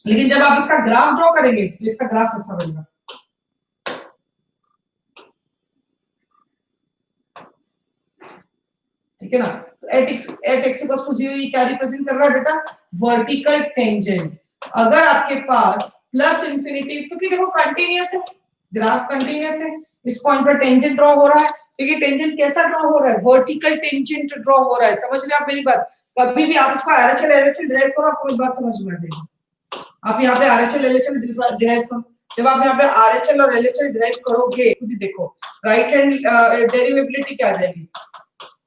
लेकिन जब आप इसका ग्राफ ड्रॉ करेंगे तो इसका ग्राफ ऐसा बनेगा। ठीक है ना, तो at x equals to 0 ये क्या रिप्रेजेंट कर रहा है बेटा, वर्टिकल टेंजेंट। अगर आपके पास प्लस इंफिनिटी, क्योंकि देखो कंटीन्यूअस है, ग्राफ कंटीन्यूअस है, इस पॉइंट पर टेंजेंट ड्रॉ हो रहा है, तो ये टेंजेंट कैसा ड्रॉ हो रहा है, वर्टिकल टेंजेंट ड्रॉ हो रहा है। समझ रहे आप मेरी बात? कभी भी आप इसका RHL LHL डिराइव करो, आपको एक बात समझ में आ जाएगी। आप यहाँ पे RHL LHL डिराइव करो, जब आप यहाँ पे RHL और LHL डिराइव करोगे, खुद ही देखो राइट हैंड डेरिवेबिलिटी क्या आ जाएगी,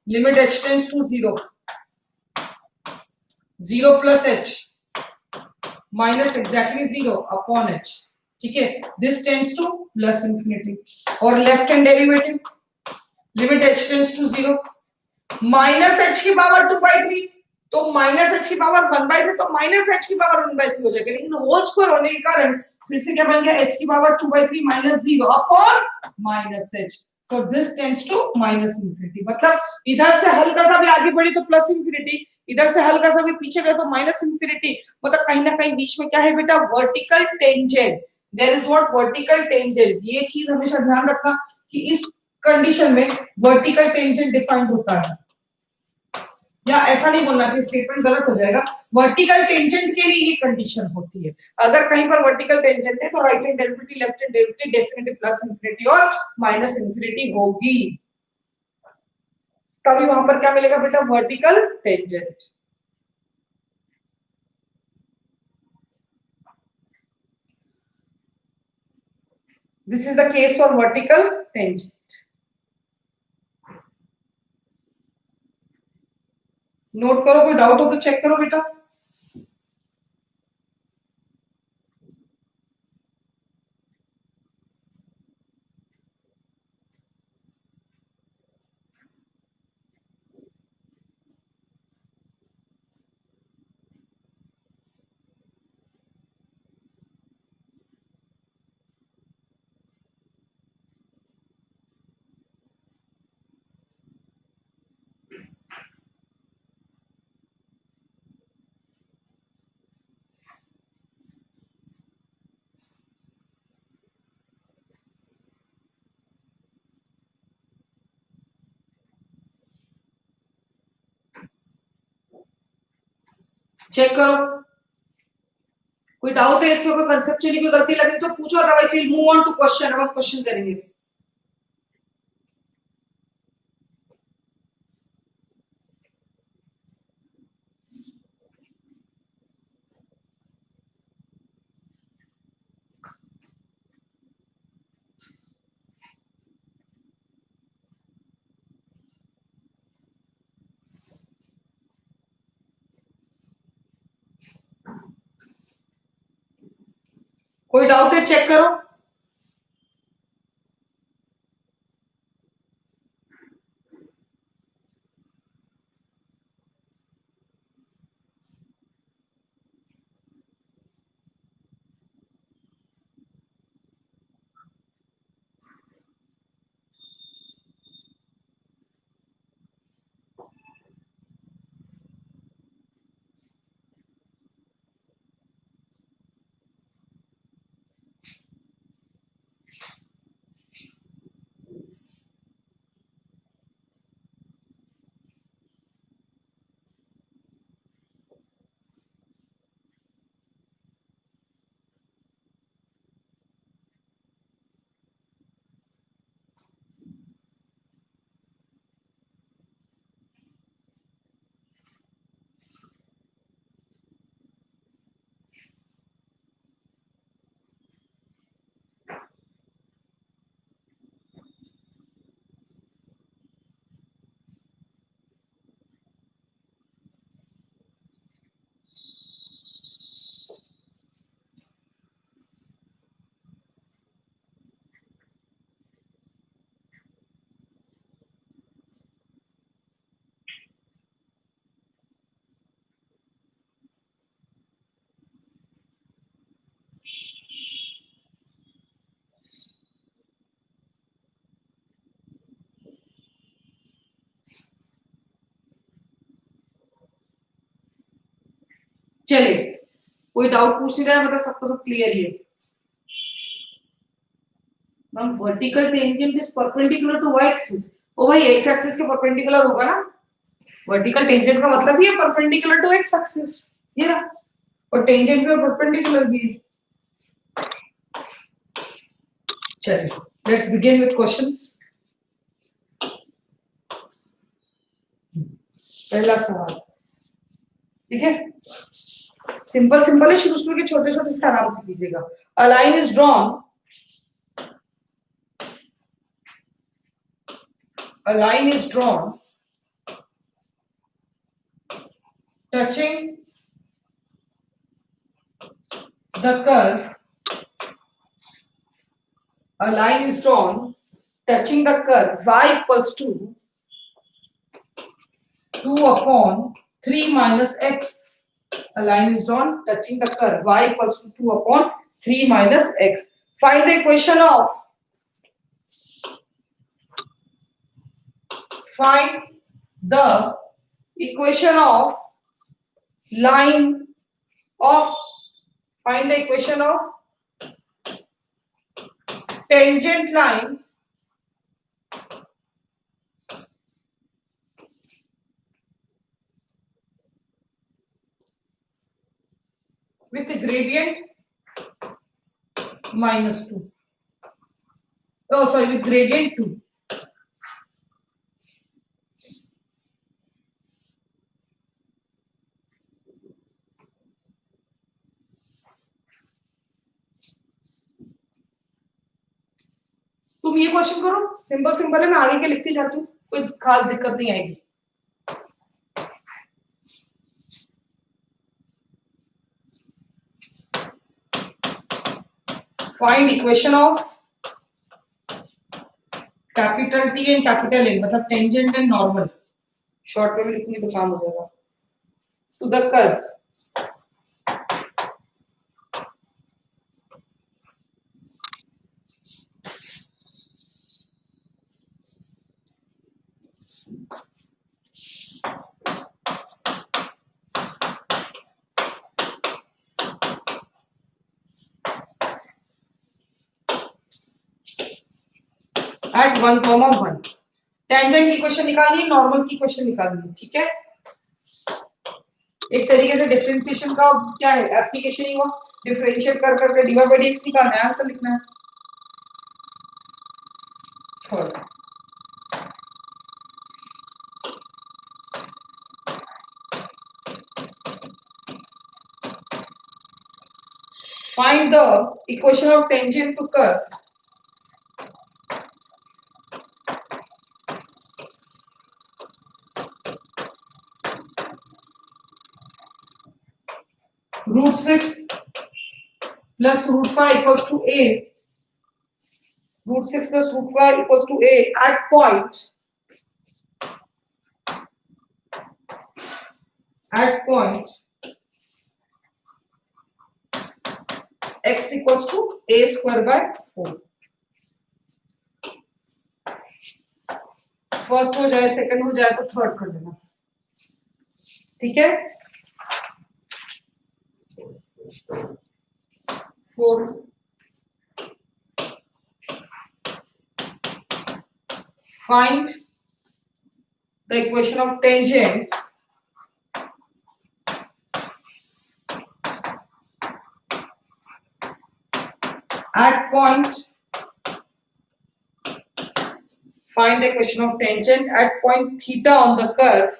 limit h tends to 0 0 plus h minus exactly 0 upon h, ठीक है, this tends to plus infinity. और left hand derivative limit h tends to 0 minus h की पावर 2/3, तो माइनस एच की पावर 1/3, तो माइनस एच की पावर 1/3 हो जाएगा, लेकिन होल स्क्वायर होने के कारण फिर से क्या बन गया, h की power 2/3 minus 0 upon minus h, so this tends to minus infinity. मतलब इधर से हल्का सा भी आगे बढ़े तो प्लस इंफिनिटी, इधर से हल्का सा भी पीछे गए तो माइनस इंफिनिटी। मतलब कहीं ना कहीं बीच में क्या है बेटा, vertical tangent, there is what vertical tangent. ये चीज हमेशा ध्यान रखना कि इस कंडीशन में वर्टिकल टेंजेंट डिफाइंड होता है, या ऐसा नहीं बोलना चाहिए, स्टेटमेंट गलत हो जाएगा। वर्टिकल टेंजेंट के लिए ये कंडीशन होती है, अगर कहीं पर वर्टिकल टेंजेंट है तो right hand derivative left hand derivative definitely plus infinity और माइनस इंफिनिटी होगी, तभी वहां पर क्या मिलेगा बेटा, vertical tangent. This is the case for vertical tangent. Note करो, कोई डाउट हो तो चेक करो बेटा। चेक करो, कोई डाउट है इसमें, कोई कंसेप्चुअली कोई गलती लगे तो पूछो, otherwise will move on to question, अब हम क्वेश्चन करेंगे। कोई डाउट है चेक करो। चलिए, कोई डाउट पूछ नहीं रहा है, मतलब सबको सब क्लियर ही है। Ma'am vertical tangent is perpendicular to y axis, ओ भाई x एक्सिस के परपेंडिकुलर होगा ना, वर्टिकल टेंजेंट का मतलब ही है परपेंडिकुलर टू x एक्सिस, ये रहा, और टेंजेंट पे परपेंडिकुलर भी है। चलिए लेट्स बिगिन विद क्वेश्चंस। पहला सवाल, ठीक है, सिंपल सिंपल है, शुरू शुरू के छोटे छोटे से आराम से कीजिएगा। A line is drawn, a line is drawn touching the curve, a line is drawn touching the curve y equals to 2 upon 3 minus x. A line is drawn touching the curve y equals to 2 upon 3 minus x. Find the equation of line of find the equation of tangent line with gradient minus 2. Oh, sorry, with gradient 2. तुम ये क्वेश्चन करो, सिंपल सिंपल है, मैं आगे के लिखती जाती हूँ, कोई खास दिक्कत नहीं आएगी. Find equation of capital T and capital N, मतलब tangent and normal. शॉर्ट में भी लिखनी तो काम हो जाएगा. To the curve. At 1, 1 tangent की क्वेश्चन निकालनी है, नॉर्मल की क्वेश्चन निकालनी है. ठीक है, एक तरीके से डिफरेंशिएशन का क्या है, एप्लीकेशन ही हुआ. डिफरेंशिएट कर करके dy by dx निकालना है, आंसर लिखना है. Find the equation of tangent to curve root 6 plus root 5 equals to a. Root 6 plus root 5 equals to a at point x equals to a square by 4. First हो जाए, सेकंड हो जाए तो थर्ड कर देना. ठीक है, 4. Find the equation of tangent at point. Find the equation of tangent at point theta on the curve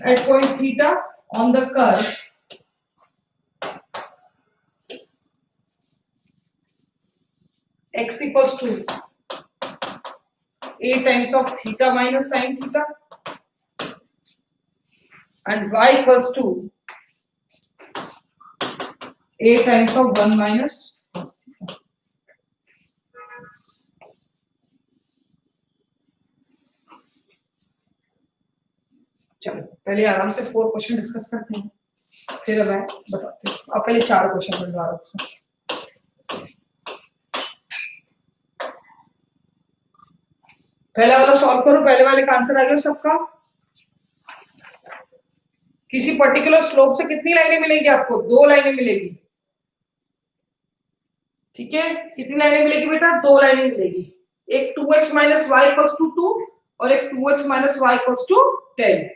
at point theta on the curve x equals to a times of theta minus sin theta and y equals to a times of 1 minus cos theta. चलो पहले आराम से 4 क्वेश्चन डिस्कस करते हैं, फिर मैं बताती हूँ. आप पहले 4 क्वेश्चन कर लो आराम से. पहला वाला सॉल्व करो, पहले वाले का आंसर आ गया सबका. किसी पर्टिकुलर स्लोप से कितनी लाइनें मिलेंगी आपको? 2 लाइनें मिलेगी. ठीक है, कितनी लाइनें मिलेगी बेटा? 2 लाइनें मिलेगी. एक 2x minus y equals to 2 और एक 2x minus y equals to 10.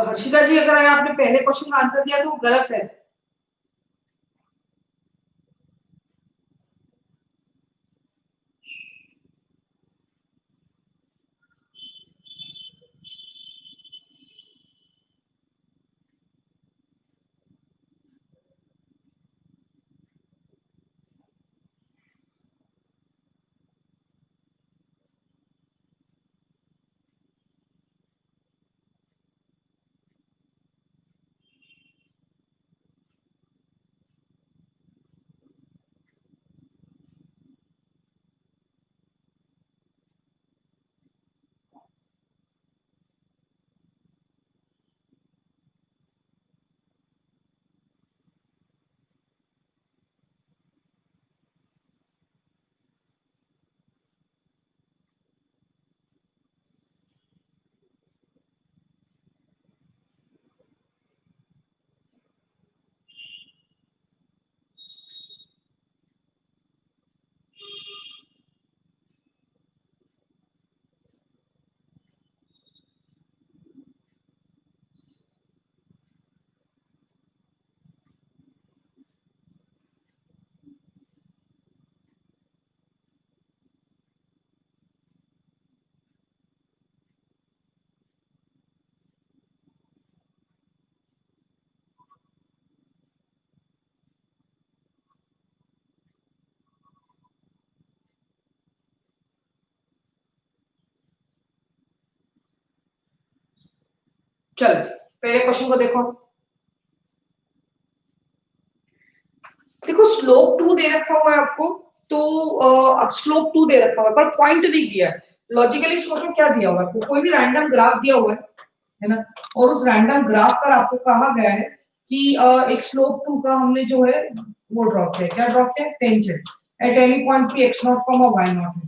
Harshita जी, अगर आपने पहले क्वेश्चन का आंसर दिया तो वो गलत है. चल पहले क्वेश्चन को देखो। देखो स्लोप 2 दे रखा हुआ है आपको, तो अब स्लोप 2 दे रखा हुआ है पर पॉइंट नहीं दिया है। लॉजिकली सोचो क्या दिया हुआ है आपको, कोई भी रैंडम ग्राफ दिया हुआ है ना, और उस रैंडम ग्राफ पर आपको कहा गया है कि एक स्लोप 2 का हमने जो है वो ड्रॉ किया। क्या ड्रॉ किया? Tangent at any point p x0, y0 है।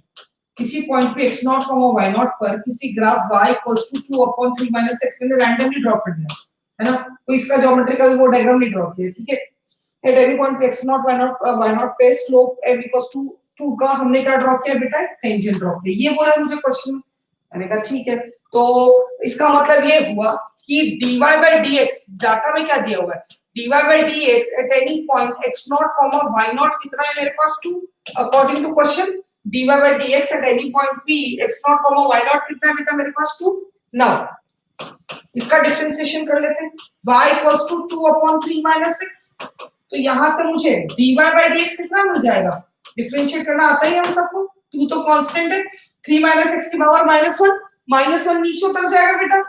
किसी पॉइंट पे x0, y0 पर किसी graph y equals to 2/3 - x मैंने रैंडमली ड्रॉ कर दिया है ना, तो इसका ज्योमेट्रिकल वो डायग्राम नहीं ड्रॉ किया, ठीक है। एट एनी पॉइंट पे x0, y0 पे स्लोप m इक्वल्स टू 2 का हमने क्या ड्रॉ किया बेटा? टेंजेंट ड्रॉ किया। ये बोला मुझे क्वेश्चन, मैंने कहा ठीक है। तो इसका मतलब ये हुआ कि dy by dx डाटा में क्या दिया हुआ है? dy by dx at any point x0, y0 कितना है मेरे पास? 2 according to question. dy by dx at any point p x0, y0 कितना है बेटा मेरे पास? 2। नाउ इसका डिफरेंशिएशन कर लेते हैं। y इक्वल्स टू 2/3 - x, तो यहां से मुझे dy by dx कितना मिल जाएगा? डिफरेंशिएट करना आता ही है हम सबको, 2 तो कांस्टेंट है, 3 - x की पावर -1, -1 नीचे उतर जाएगा बेटा,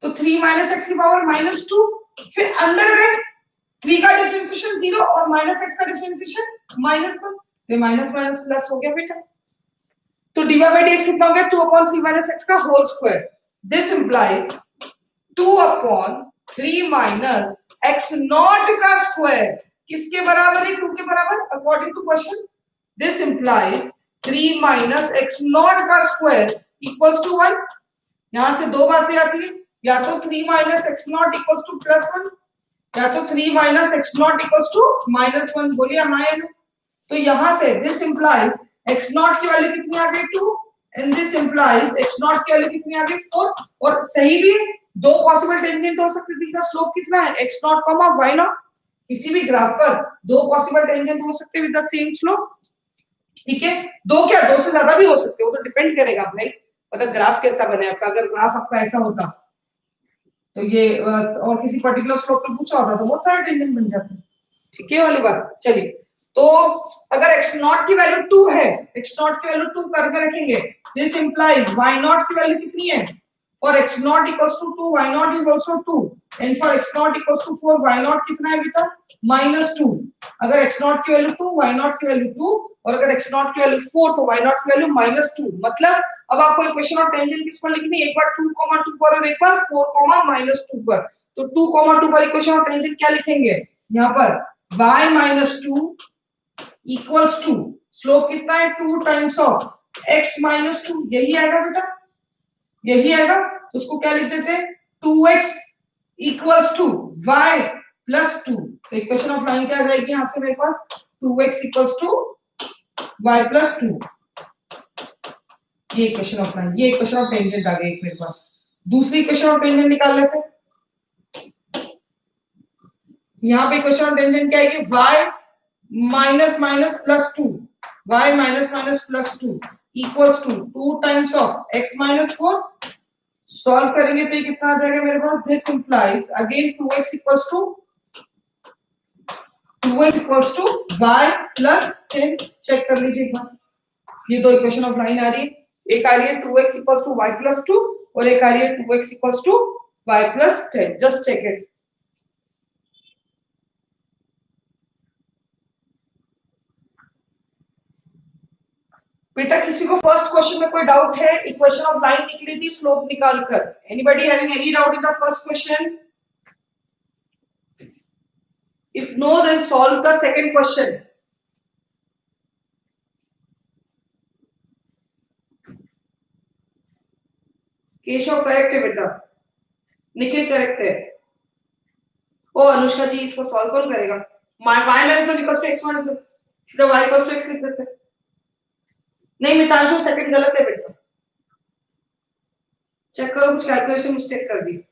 तो 3 - x की पावर -2, फिर अंदर गए 3 का डिफरेंशिएशन 0 और -x का डिफरेंशिएशन -1, तो माइनस माइनस प्लस हो गया बेटा। तो dy by dx कितना हो गया? 2/3 - x का whole square. This implies 2/3 - x not का स्क्वायर किसके बराबर है? 2 के बराबर according to question. This implies 3 - x not का स्क्वायर इक्वल्स टू 1। यहां से दो बातें आती है, या तो 3 - x नॉट इक्वल्स टू +1, या तो 3 - x नॉट इक्वल्स टू -1। बोलिए हाँ या नो। तो यहां से दिस इंप्लाइज x नॉट की वैल्यू कितनी आ गई? 2, and this implies x not की वैल्यू कितनी आ गई? 4। और सही भी है, दो पॉसिबल टेंजेंट हो सकते हैं जिनका स्लोप कितना है? x not, y not. किसी भी ग्राफ पर दो पॉसिबल टेंजेंट हो सकते हैं विद द सेम स्लोप, ठीक है। दो क्या, दो से ज्यादा भी हो सकते हैं, वो तो डिपेंड करेगा भाई मतलब ग्राफ कैसा बने आपका। अगर ग्राफ आपका ऐसा होता तो ये और किसी पर्टिकुलर स्लोप पे पूछा होता तो बहुत सारे टेंजेंट बन जाते, ठीक है वाली बात। चलिए, तो अगर x नॉट की वैल्यू 2 है, x नॉट की वैल्यू 2 करके रखेंगे, दिस इंप्लाइज y नॉट की वैल्यू कितनी है? For x not equals to 2, y not is also 2, and for x not equals to 4, y not कितना है बेटा? -2। अगर x नॉट की वैल्यू 2, y नॉट की वैल्यू 2, और अगर x नॉट की वैल्यू 4 तो y नॉट की वैल्यू -2। मतलब अब आपको इक्वेशन ऑफ टेंजेंट किस पर लिखनी है? एक बार 2, 2 पर और एक बार 4, -2 पर। तो 2, 2 पर इक्वेशन ऑफ टेंजेंट क्या लिखेंगे यहां पर? y -2 इक्वल्स टू स्लोप कितना है? 2 टाइम्स ऑफ x -2। यही आएगा बेटा, यही आएगा। तो उसको क्या लिख देते हैं? 2x equals to y plus 2। तो इक्वेशन ऑफ लाइन क्या आ जाएगी यहां से मेरे पास? 2x equals to y plus 2। ये इक्वेशन ऑफ लाइन, ये इक्वेशन ऑफ टेंजेंट आ गई मेरे पास। दूसरी इक्वेशन ऑफ टेंजेंट निकाल लेते हैं। यहां पे इक्वेशन ऑफ टेंजेंट क्या आएगी? y minus minus plus 2, y minus minus plus 2 equals to 2 times of x -4। Solve करेंगे तो ये कितना आ जाएगा मेरे पास? This implies again 2x equals to y plus 10। Check कर लीजिए एक बार, ये दो इक्वेशन ऑफ लाइन आ रही है। एक आ रही है 2x equals to y plus 2 और एक आ रही है 2x equals to y plus 10। Just check it. बेटा किसी को फर्स्ट क्वेश्चन में कोई डाउट है? इक्वेशन ऑफ लाइन निकली थी स्लोप निकालकर। Anybody having any doubt in the first question? If no then solve the second question. Keshav correct है बेटा, निखिल करेक्ट है। ओ अनुष्का जी इसको सॉल्व कौन करेगा? y minus 1 equals to x minus 1, सीधा y इक्वल्स टू x लिख देते हैं। नहीं मितांशु सेकंड गलत है बेटा, चेक करो कुछ कैलकुलेशन मिस्टेक कर दी।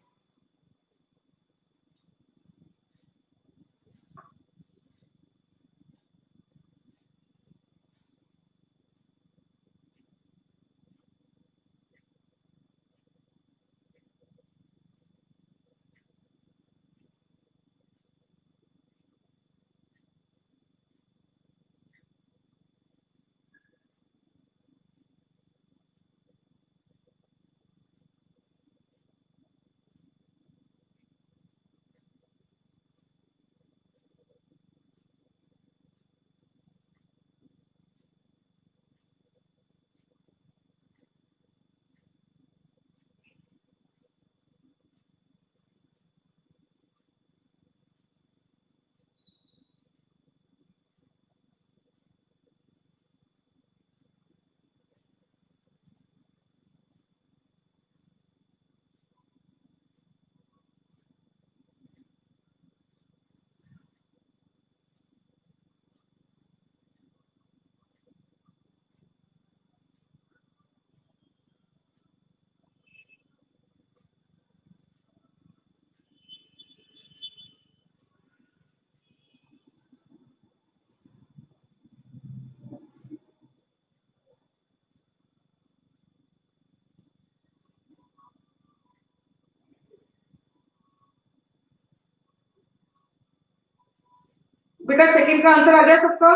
बेटा सेकंड का आंसर आ गया सबका?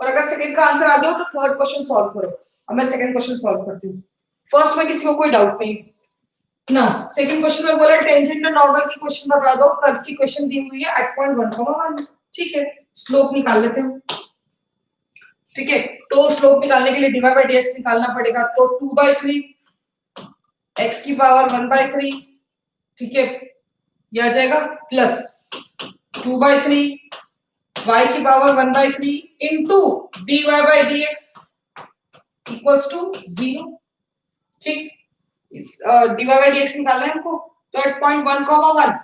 और अगर सेकंड का आंसर आ गया तो थर्ड क्वेश्चन सॉल्व करो। अब मैं सेकंड क्वेश्चन सॉल्व करती हूँ। फर्स्ट में किसी को कोई डाउट नहीं ना? सेकंड क्वेश्चन में बोला टेंजेंट एंड नॉर्मल की क्वेश्चन बता दो, कर्व की क्वेश्चन दी हुई है एट पॉइंट 1,1। ठीक है, स्लोप निकाल लेते हैं। ठीक है, तो स्लोप निकालने के लिए dy बाई dx निकालना पड़ेगा। तो 2/3 x की पावर 1/3, ठीक है, ये आ जाएगा प्लस 2/3 y की power 1/3 into dy by dx equals to 0। ठीक, इस dy बाई dx निकालना है हमको। तो eight point 1,1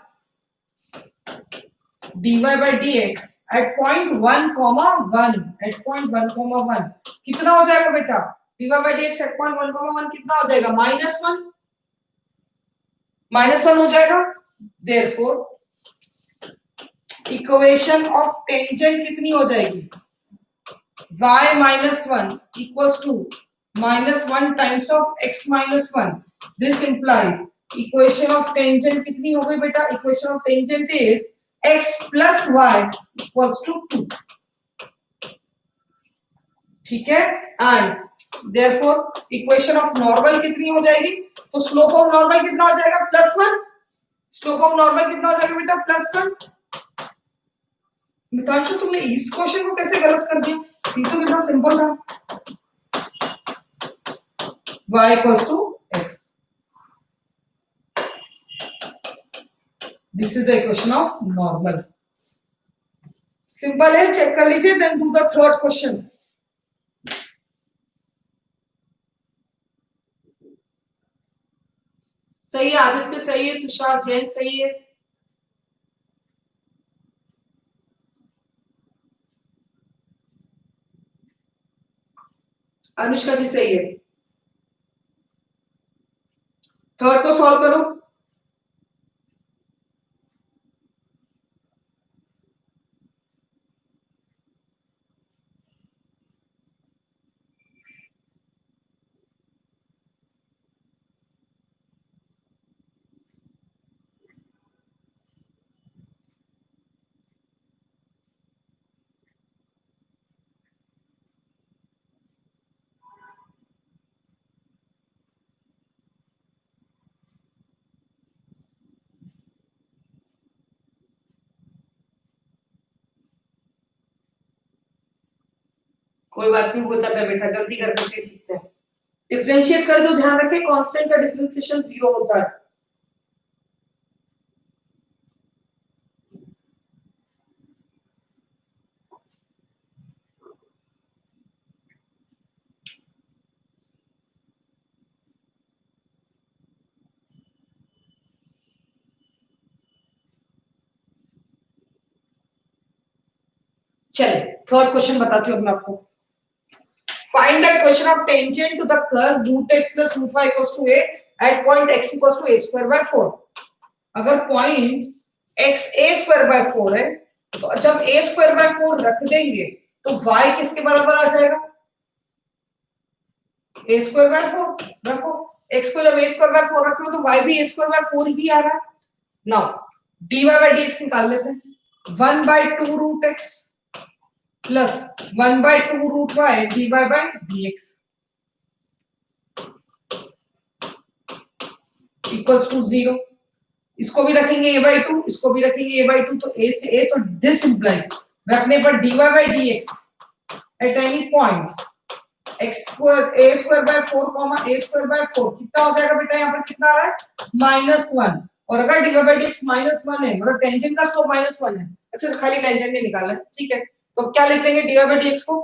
dy by dx at point 1,1 at point 1,1 कितना हो जाएगा बेटा? dy by dx at point 1,1 कितना हो जाएगा? -1, -1 हो जाएगा। Therefore इक्वेशन ऑफ टेंजेंट कितनी हो जाएगी? y minus 1 equals to -1 times of x minus 1। This implies equation of tangent कितनी हो गई बेटा? Equation of tangent is x plus y equals to 2। ठीक है, and therefore equation of normal कितनी हो जाएगी? तो स्लोप ऑफ नॉर्मल कितना हो जाएगा? +1। स्लोप ऑफ नॉर्मल कितना हो जाएगा बेटा? +1। मितांशु तुमने इस क्वेश्चन को कैसे गलत कर दिया? ये तो कितना सिंपल था। y equals to x, this is the equation of normal. Simple है, चेक कर लीजिए। Then do the third question. सही है, आदित्य सही है, तुषार जैन सही है, अनुष्का जी सही है। थर्ड को सॉल्व करो। कोई बात नहीं, हो जाता है बेटा, गलती कर करके सीखते हैं। डिफरेंशिएट कर दो, ध्यान रखें कांस्टेंट का डिफरेंशिएशन 0 होता है। चलिए थर्ड क्वेश्चन बताती हूँ मैं आपको। Find the equation of tangent to the curve root x plus root y equals to a at point x equals to a square by 4। अगर point x a square by 4 है तो जब a स्क्वायर बाय 4 रख देंगे तो y किसके बराबर आ जाएगा? a स्क्वायर बाय 4 रखो। x को जब a स्क्वायर बाय 4 रख लो तो y भी a स्क्वायर बाय 4 ही आ रहा है। नाउ dy बाय dx निकाल लेते हैं। 1/2 root x plus 1/2 root y dy by dx equals to 0। इसको भी रखेंगे a/2, इसको भी रखेंगे a/2, तो a से a, तो दिस इंप्लाइज रखने पर dy by dx at any point x square a square by 4 a square by 4 कितना हो जाएगा बेटा? यहाँ पर कितना आ रहा है? -1। और अगर dy बाय dx -1 है, मतलब टेंजेंट का स्लोप -1 है, ऐसे तो खाली टेंजेंट नहीं निकालना है। ठीक है, तो क्या लिख देंगे dy बाय dx को?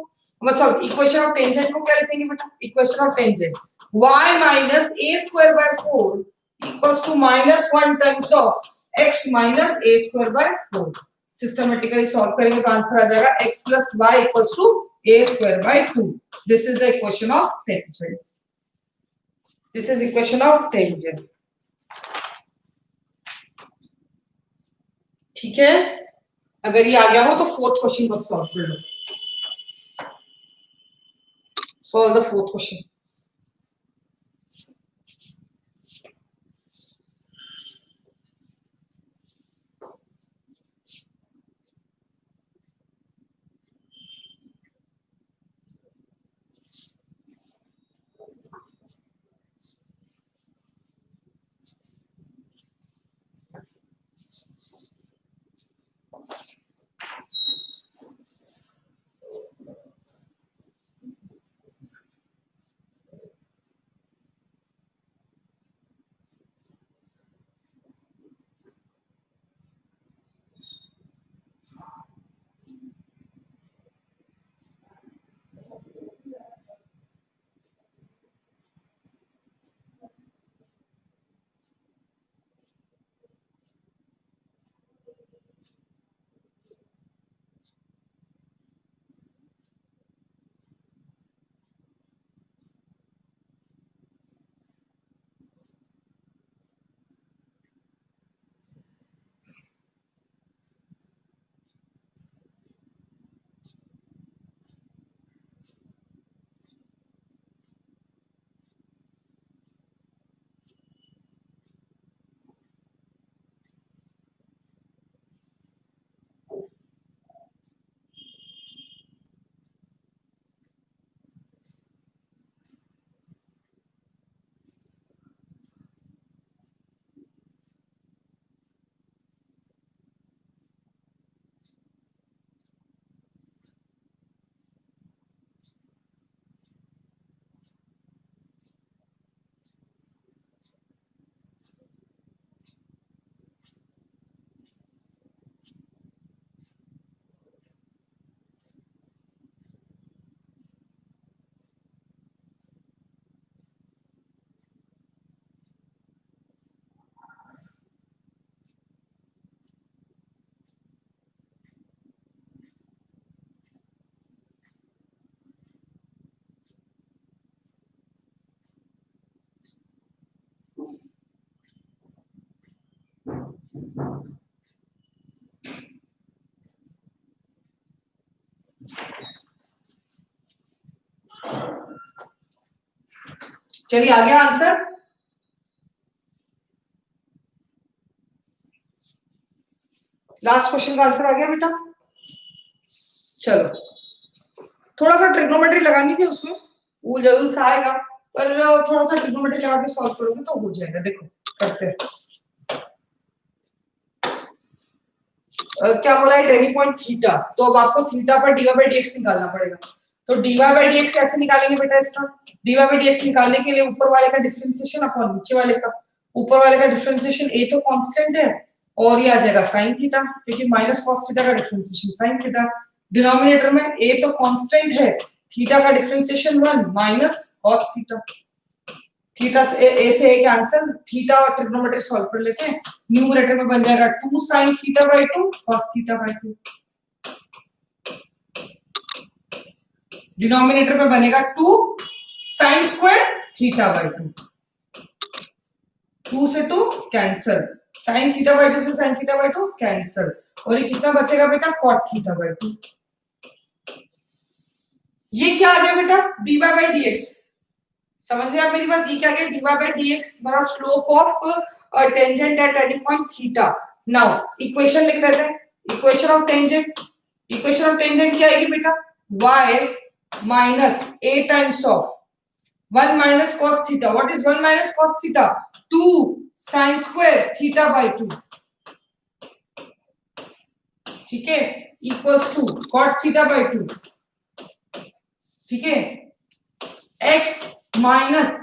मतलब इक्वेशन ऑफ टेंजेंट को क्या लिखेंगे बेटा? Equation of tangent y minus a square by 4 equals to -1 times of x minus a square by 4। Systematically solve करेंगे तो आंसर आ जाएगा x plus y equals to a square by 2। This is the equation of tangent. This is equation of tangent. ठीक है, अगर ये आ गया हो तो फोर्थ क्वेश्चन को सॉल्व कर लो। Solve the fourth question. चलिए आ गया आंसर। लास्ट क्वेश्चन का आंसर आ गया बेटा। चलो थोड़ा सा ट्रिग्नोमेट्री लगानी थी उसमें, वो जरूर से आएगा, पर थोड़ा सा ट्रिग्नोमेट्री लगा के सॉल्व करोगे तो हो जाएगा। देखो करते हैं। क्या बोला है, टेनी पॉइंट थीटा, तो अब आपको थीटा पर dy बाई dx निकालना पड़ेगा। तो dy बाई dx कैसे निकालेंगे बेटा इसका? dy बाई dx निकालने के लिए ऊपर वाले का डिफरेंशिएशन अपॉन नीचे वाले का, ऊपर वाले का डिफरेंशिएशन a तो कांस्टेंट है और ये आ जाएगा sin थीटा, क्योंकि माइनस cos थीटा का डिफरेंशिएशन sin थीटा। डिनोमिनेटर में a तो कांस्टेंट है, थीटा का differentiation 1 minus cos theta. Theta से ए से एक आंसर, थीटा और ट्रिग्नोमेट्री सॉल्व कर लेते हैं। न्यूमरेटर में बन जाएगा 2 sin theta by 2 cos theta by 2। Denominator में बनेगा 2 sin स्क्वायर थीटा बाई 2, 2 से 2 कैंसिल, sin थीटा बाई 2 से sin थीटा बाई 2 कैंसिल, और ये कितना बचेगा बेटा cot थीटा बाई 2। ये क्या आ गया बेटा, dy बाई dx। समझ रहे आप मेरी बात? ये क्या गया, dy बाई dx मतलब slope of tangent at any point theta. Now equation लिख लेते हैं। Equation of tangent, equation of tangent क्या आएगी बेटा, y minus a times of 1 minus cos theta. What is 1 minus cos theta? 2 sin square theta by 2, ठीक है, equals to cot theta by 2, ठीक है, x minus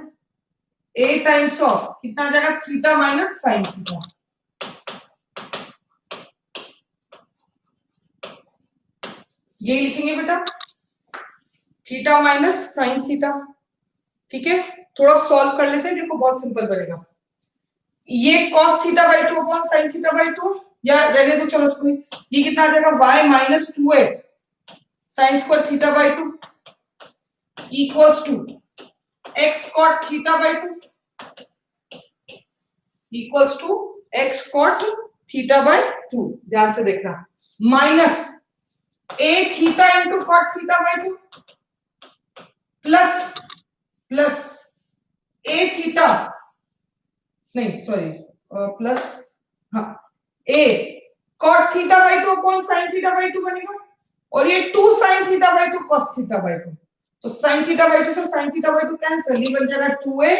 a times of कितना आ जाएगा, थीटा माइनस sin थीटा। ये लिखेंगे बेटा, थीटा माइनस sin थीटा, ठीक है। थोड़ा सॉल्व कर लेते हैं, देखो बहुत सिंपल बनेगा। ये cos theta by 2 upon sin theta by 2, या रहने दो चलो इसको, ये कितना आ जाएगा, y minus 2a sin square theta by 2 equals to x cot theta by 2 equals to x cot theta by 2। ध्यान से देखना, minus a theta into cot theta by 2 plus plus a theta, नहीं सॉरी प्लस, हाँ a cot theta by 2 upon sin theta by 2 बनेगा, और ये 2 sin theta by 2 cos theta by 2, तो sin थीटा बाई 2 से sin थीटा बाई 2 कैंसिल, ये बन जाएगा 2a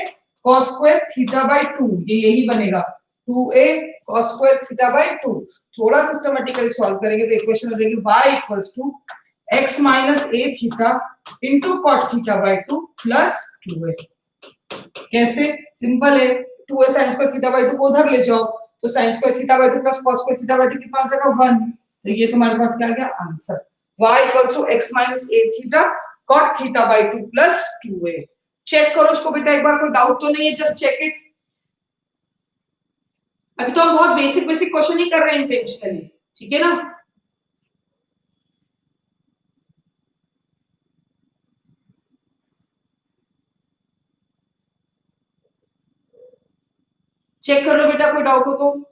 cos square theta by 2, ये यही बनेगा 2a cos square theta by 2। थोड़ा सिस्टमैटिकली सॉल्व करेंगे तो इक्वेशन हो जाएगी y equals to x minus a theta into cot theta by 2 plus 2a। कैसे, सिंपल है, 2a sin square theta by 2 को उधर ले जाओ, तो sin square theta by 2 plus cos square theta by 2 कितना आ जाएगा 1, तो ये तुम्हारे पास क्या आ गया answer, y equals to x minus a theta cot theta by 2 plus 2a। Check करो इसको बेटा एक बार, कोई डाउट तो नहीं है, जस्ट चेक इट। अभी तो हम बहुत बेसिक बेसिक क्वेश्चन ही कर रहे हैं इंटेंशनली, ठीक है ना। चेक कर लो बेटा, कोई डाउट हो तो।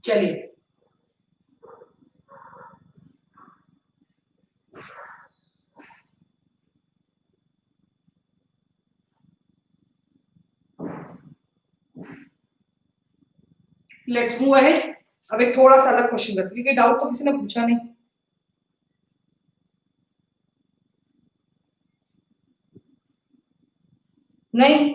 चलिए, लेट्स मूव अहेड। अब एक थोड़ा सा अलग क्वेश्चन करते हैं, क्योंकि डाउट तो किसी ने पूछा नहीं। नहीं,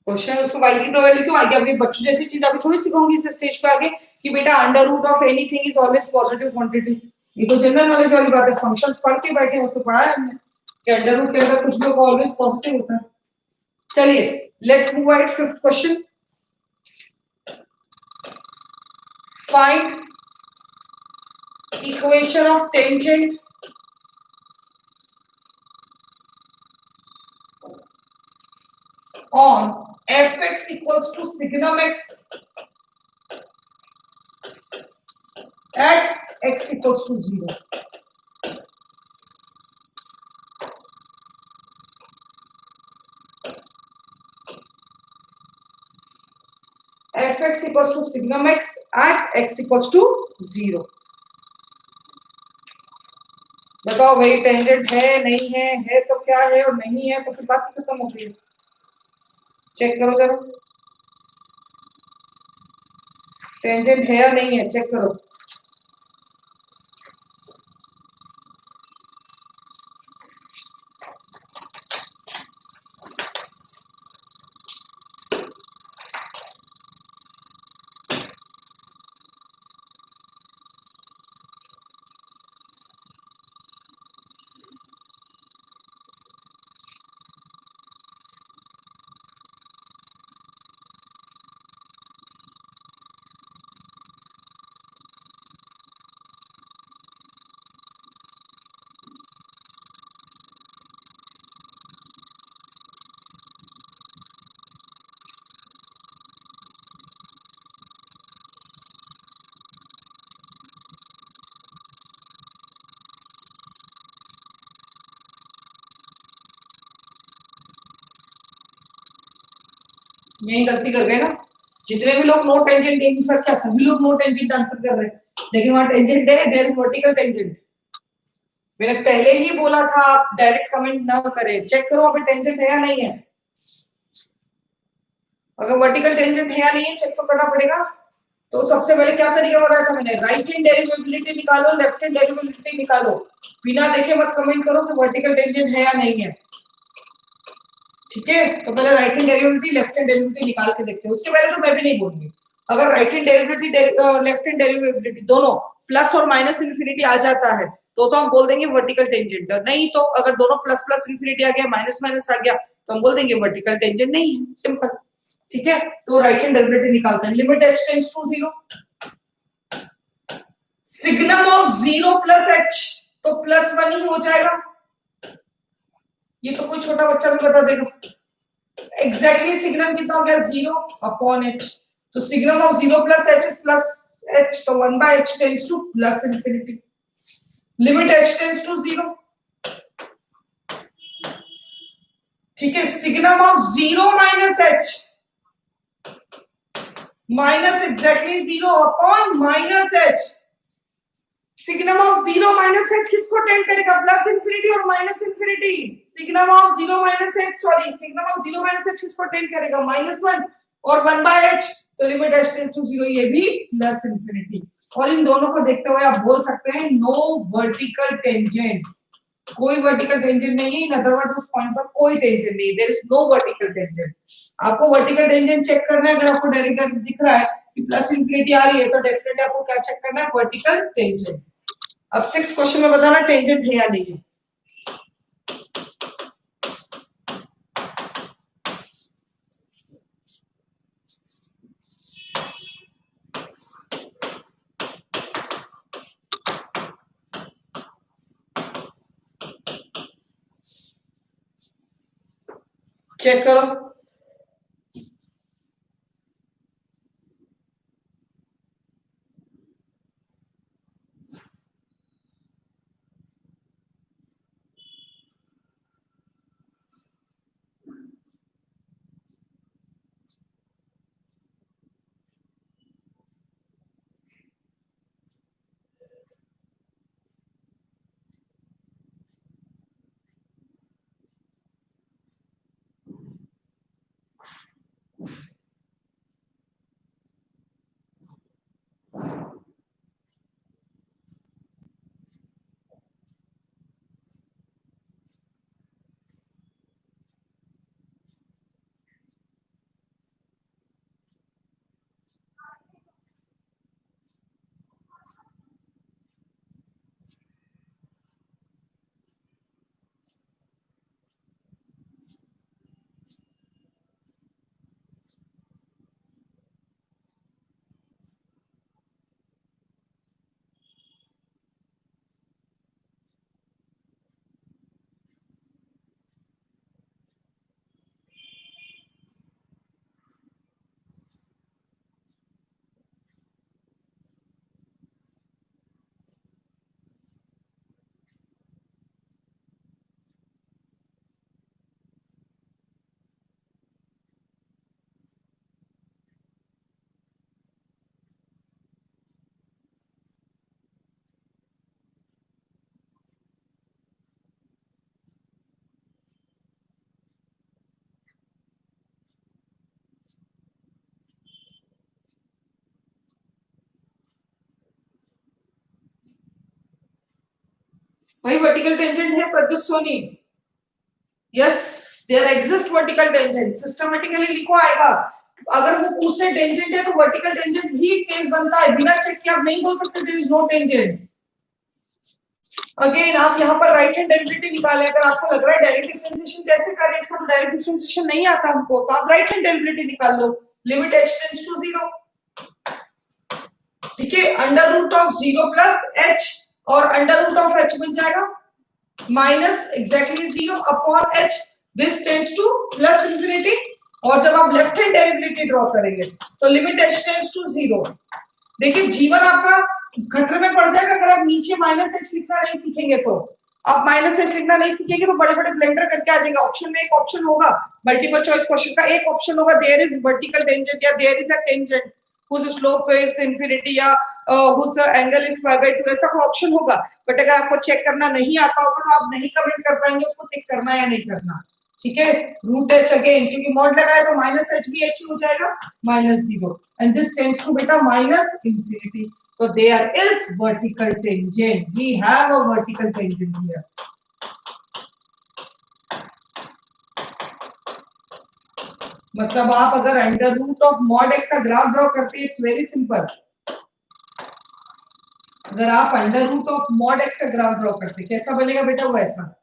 क्वेश्चन उसको वाई की प्रोबेबिलिटी क्यों आगे, अभी बच्चों जैसी चीज अभी थोड़ी सिखाऊंगी इस स्टेज पे आगे कि बेटा under root of anything is always positive quantity. ये तो जनरल नॉलेज वाली बात है, फंक्शंस पढ़ के बैठे हैं, उसको पढ़ा है हमने कि अंडर रूट के अंदर कुछ भी ऑलवेज पॉजिटिव होता है। चलिए, let's move ahead. Fifth question, find equation of tangent on fx equals to signum x at x equals to 0. fx equals to signum x at x equals to 0. बताओ भाई, टेंजेंट है नहीं है तो क्या है, और नहीं है तो फिर बात खत्म हो गई। चेक करो जरा, टेंजेंट है या नहीं है, चेक करो। यही गलती कर गए ना, जितने भी लोग नो टेंजेंट, इनफैक्ट क्या सभी लोग नो टेंजेंट आंसर कर रहे हैं, लेकिन वहां टेंजेंट है, देयर इज वर्टिकल टेंजेंट। मैंने पहले ही बोला था आप डायरेक्ट कमेंट ना करें, चेक करो अभी टेंजेंट है या नहीं है। अगर वर्टिकल टेंजेंट है या नहीं है चेक तो करना पड़ेगा। तो सबसे पहले क्या तरीका बताया था मैंने, राइट हैंड डेरिवेबिलिटी निकालो, लेफ्ट हैंड डेरिवेबिलिटी निकालो, बिना देखे मत कमेंट करो कि वर्टिकल टेंजेंट है या नहीं है। ठीक है, तो पहले राइट हैंड डेरिवेबिलिटी लेफ्ट हैंड डेरिवेबिलिटी निकाल के देखते हैं, उसके पहले तो मैं भी नहीं बोलूंगी। अगर राइट हैंड डेरिवेबिलिटी लेफ्ट हैंड डेरिवेबिलिटी दोनों प्लस और माइनस इंफिनिटी आ जाता है तो हम बोल देंगे वर्टिकल टेंजेंट, नहीं तो अगर दोनों प्लस प्लस इंफिनिटी आ गया, माइनस माइनस आ गया तो हम बोल देंगे वर्टिकल टेंजेंट नहीं है, सिंपल। ठीक है, तो राइट हैंड डेरिवेटिव निकालते हैं। Limit h tends to 0, signum of 0 plus h तो प्लस 1 ही हो जाएगा, ये तो कोई छोटा बच्चा भी बता देगा। एग्जैक्टली सिग्नम कितना हो गया, 0 अपॉन h, तो signum of 0 plus h is plus h, तो 1 by h tends to plus infinity. Limit h tends to 0, ठीक है, signum of 0 minus h minus exactly 0 upon minus h. Signum of 0 minus h किसको टेंड करेगा, प्लस इंफिनिटी और minus infinity. Signum of 0 minus h, sorry signum of 0 minus h किसको टेंड करेगा, -1 और 1 बाय एच, तो लिमिट एच टेंड्स टू 0, ये भी प्लस इंफिनिटी। और इन दोनों को देखते हुए आप बोल सकते हैं नो वर्टिकल टेंजेंट, कोई वर्टिकल टेंजेंट नहीं है। इन अदर वर्ड्स उस पॉइंट पर कोई टेंजेंट नहीं है, there is no vertical tangent. आपको वर्टिकल टेंजेंट चेक करना है, अगर आपको डायरेक्ट दिख रहा है कि प्लस इंफिनिटी आ रही है तो डेफिनेटली आपको क्या चेक करना है, वर्टिकल टेंजेंट। अब 6th क्वेश्चन में बताना टेंजेंट है या नहीं है। चेक करो। भाई वर्टिकल टेंजेंट है Pradyut Soni. Yes, there exist vertical tangent, systematically लिखो आएगा। अगर वो पूछते टेंजेंट है तो वर्टिकल टेंजेंट भी केस बनता है, बिना चेक किए आप नहीं बोल सकते there is no tangent. Again आप यहाँ पर राइट हैंड डेरिवेटिव निकालें, अगर आपको लग रहा है डायरेक्ट डिफरेंशिएशन कैसे करें, इसका तो डायरेक्ट डिफरेंशिएशन नहीं आता हमको, तो आप राइट हैंड डेरिवेटिव निकाल लो, लिमिट h टेंड्स टू 0। ठीक है, under root of 0 plus h और अंडर रूट ऑफ h बन जाएगा minus exactly 0 upon h, this tends to plus infinity. और जब आप लेफ्ट हैंड डेरिवेटिव ड्रॉ करेंगे तो लिमिट h टेंड्स टू 0। देखिए जीवन आपका खतरे में पड़ जाएगा अगर आप नीचे माइनस एच लिखना नहीं सीखेंगे। तो आप माइनस एच लिखना नहीं सीखेंगे तो बड़े बड़े ब्लेंडर करके आ जाएगा। ऑप्शन में एक ऑप्शन होगा मल्टीपल चॉइस क्वेश्चन का, एक ऑप्शन होगा देयर इज वर्टिकल टेंजेंट या there is a tangent whose slope is infinity या whose angle is pi by 2, ऐसा कोई ऑप्शन होगा। बट अगर आपको चेक करना नहीं आता होगा तो आप नहीं कमेंट कर पाएंगे उसको टिक करना या नहीं करना। ठीक है, रूट एच अगेन क्योंकि मॉड लगाए तो माइनस एच भी एच हो जाएगा -0 एंड दिस टेंड्स टू बेटा minus infinity. So there is vertical tangent. We have a vertical tangent here. मतलब आप अगर under root of mod x का ग्राफ ड्रॉ करते हैं, इट्स वेरी सिंपल। अगर आप under root of mod x का ग्राफ ड्रॉ करते हैं कैसा बनेगा बेटा, वो ऐसा,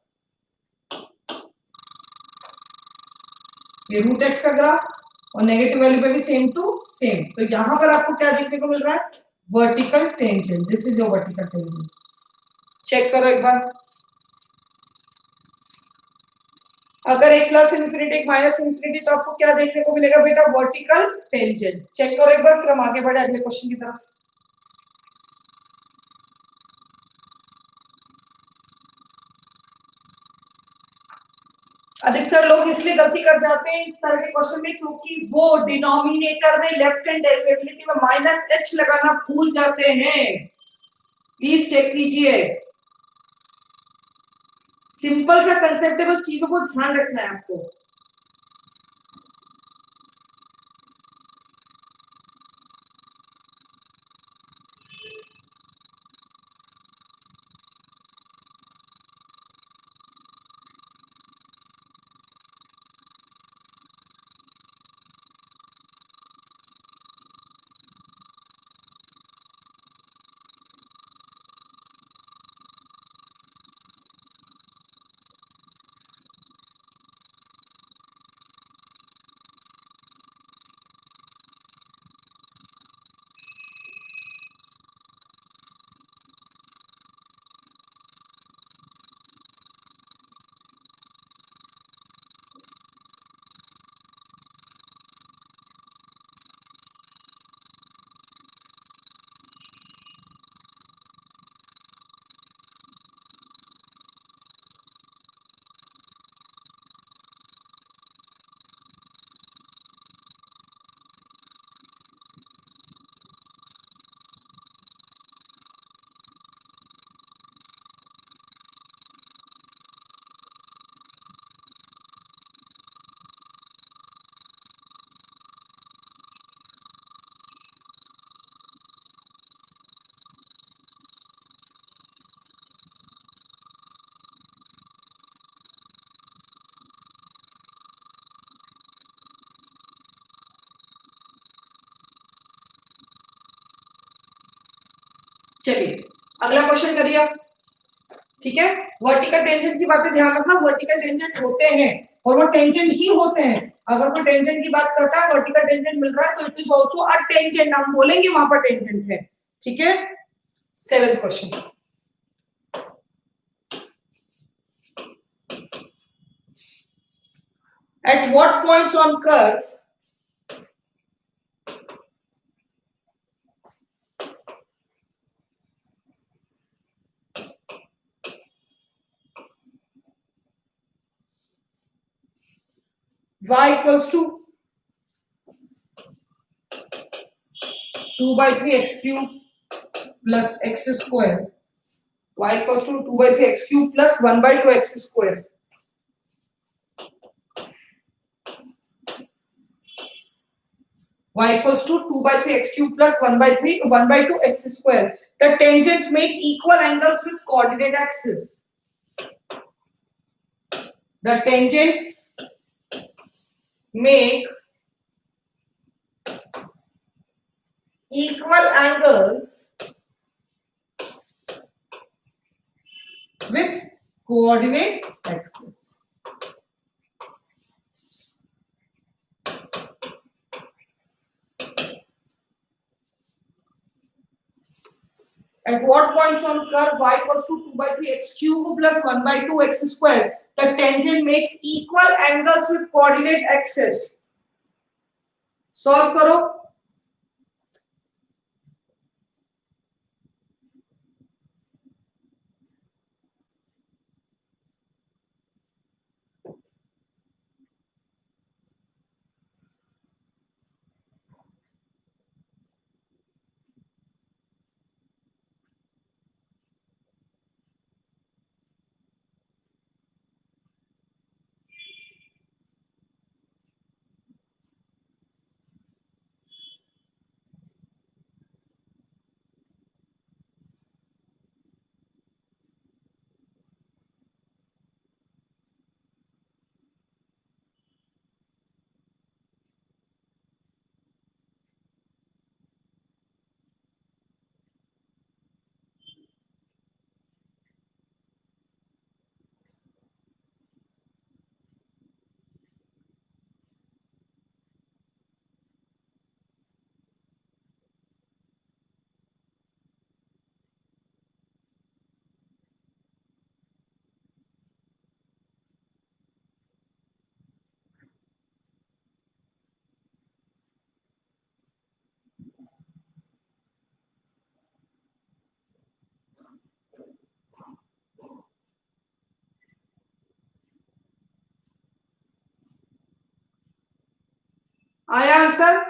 ये रूट एक्स का ग्राफ और नेगेटिव वैल्यू पे भी सेम टू सेम। तो यहां पर आपको क्या देखने को मिल रहा है, vertical tangent. This is your vertical tangent. Check करो एक बार, अगर एक प्लस इंफिनिटी एक माइनस इंफिनिटी तो आपको क्या देखने को मिलेगा बेटा, वर्टिकल टेंजेंट। चेक करो एक बार, फिर हम आगे बढ़े अगले क्वेश्चन की तरफ। अधिकतर लोग इसलिए गलती कर जाते हैं इस तरह के क्वेश्चन में क्योंकि वो डिनोमिनेटर में लेफ्ट हैंड डेरिवेटिव में माइनस एच लगाना भूल जाते हैं। प्लीज चेक कीजिए, सिंपल सा कंसेप्ट है, बस चीजों को ध्यान रखना है आपको। चलिए अगला क्वेश्चन करिए आप, ठीक है। वर्टिकल टेंजेंट की बातें ध्यान रखना, वर्टिकल टेंजेंट होते हैं और वो टेंजेंट ही होते हैं। अगर कोई टेंजेंट की बात करता है, वर्टिकल टेंजेंट मिल रहा है तो it is also a tangent, हम बोलेंगे वहां पर टेंजेंट है, ठीक है। 7th question, at what points on curve y equals to 2 by 3 x cube plus x square, y equals to 2 by 3 x cube plus 1 by 2 x square, y equals to 2 by 3 x cube plus 1 by 2 x square. The tangents make equal angles with coordinate axis. The tangents make equal angles with coordinate axis. At what points on curve y equals to 2 by 3 x cube plus 1 by 2 x square, the tangent makes equal angles with coordinate axis. Solve करो। आया आंसर?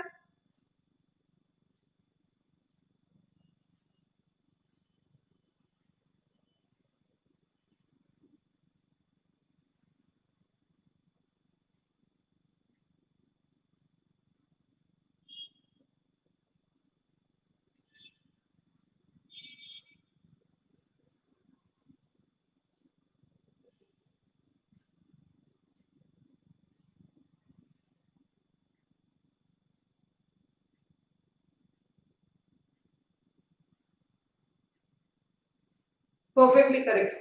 Perfectly correct.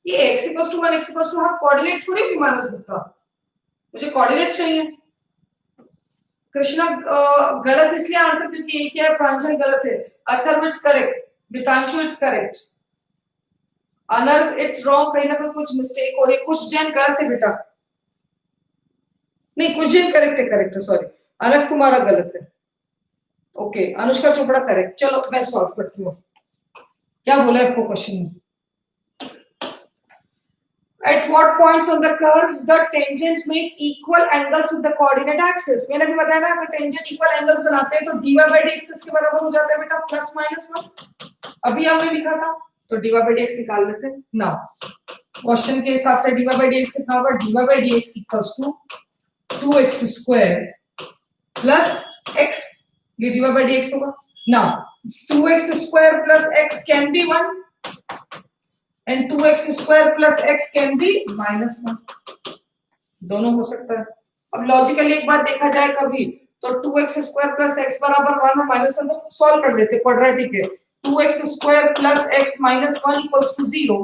ये x equals to 1 x equals to half coordinate थोड़ी भी माइनस होता, मुझे कोऑर्डिनेट्स चाहिए। कृष्णा गलत इसलिए आंसर क्योंकि एक है, प्रांजल गलत है, Atharva it's correct, Mitanshu it's correct, Anarth it's wrong, कहीं ना कहीं कुछ मिस्टेक हो रही, कुछ जैन गलत है बेटा, नहीं कुछ जैन करेक्ट है, करेक्ट है, सॉरी अनर्थ तुम्हारा गलत है। Okay Anushka Chopra correct. चलो मैं सॉल्व करती हूँ, क्या बोला है आपको क्वेश्चन में? At what points on the curve the tangents make equal angles with the coordinate axis? मैंने भी बताया ना, अगर टेंजेंट इक्वल एंगल्स बनाते हैं तो dy by dx इसके बराबर हो जाता है बेटा प्लस माइनस 1, अभी हमने लिखा था, तो dy by dx निकाल लेते हैं ना। क्वेश्चन के हिसाब से dy by dx कितना होगा? dy by dx equals to 2x square plus x, ये dy by dx होगा ना। 2x square plus x can be 1 and 2x square plus x can be -1, दोनों हो सकता है। अब लॉजिकली एक बात देखा जाए कभी तो 2x स्क्वायर प्लस x बराबर 1 और -1 तो सॉल्व कर लेते, क्वाड्रेटिक है, 2x square plus x minus 1 equals to 0,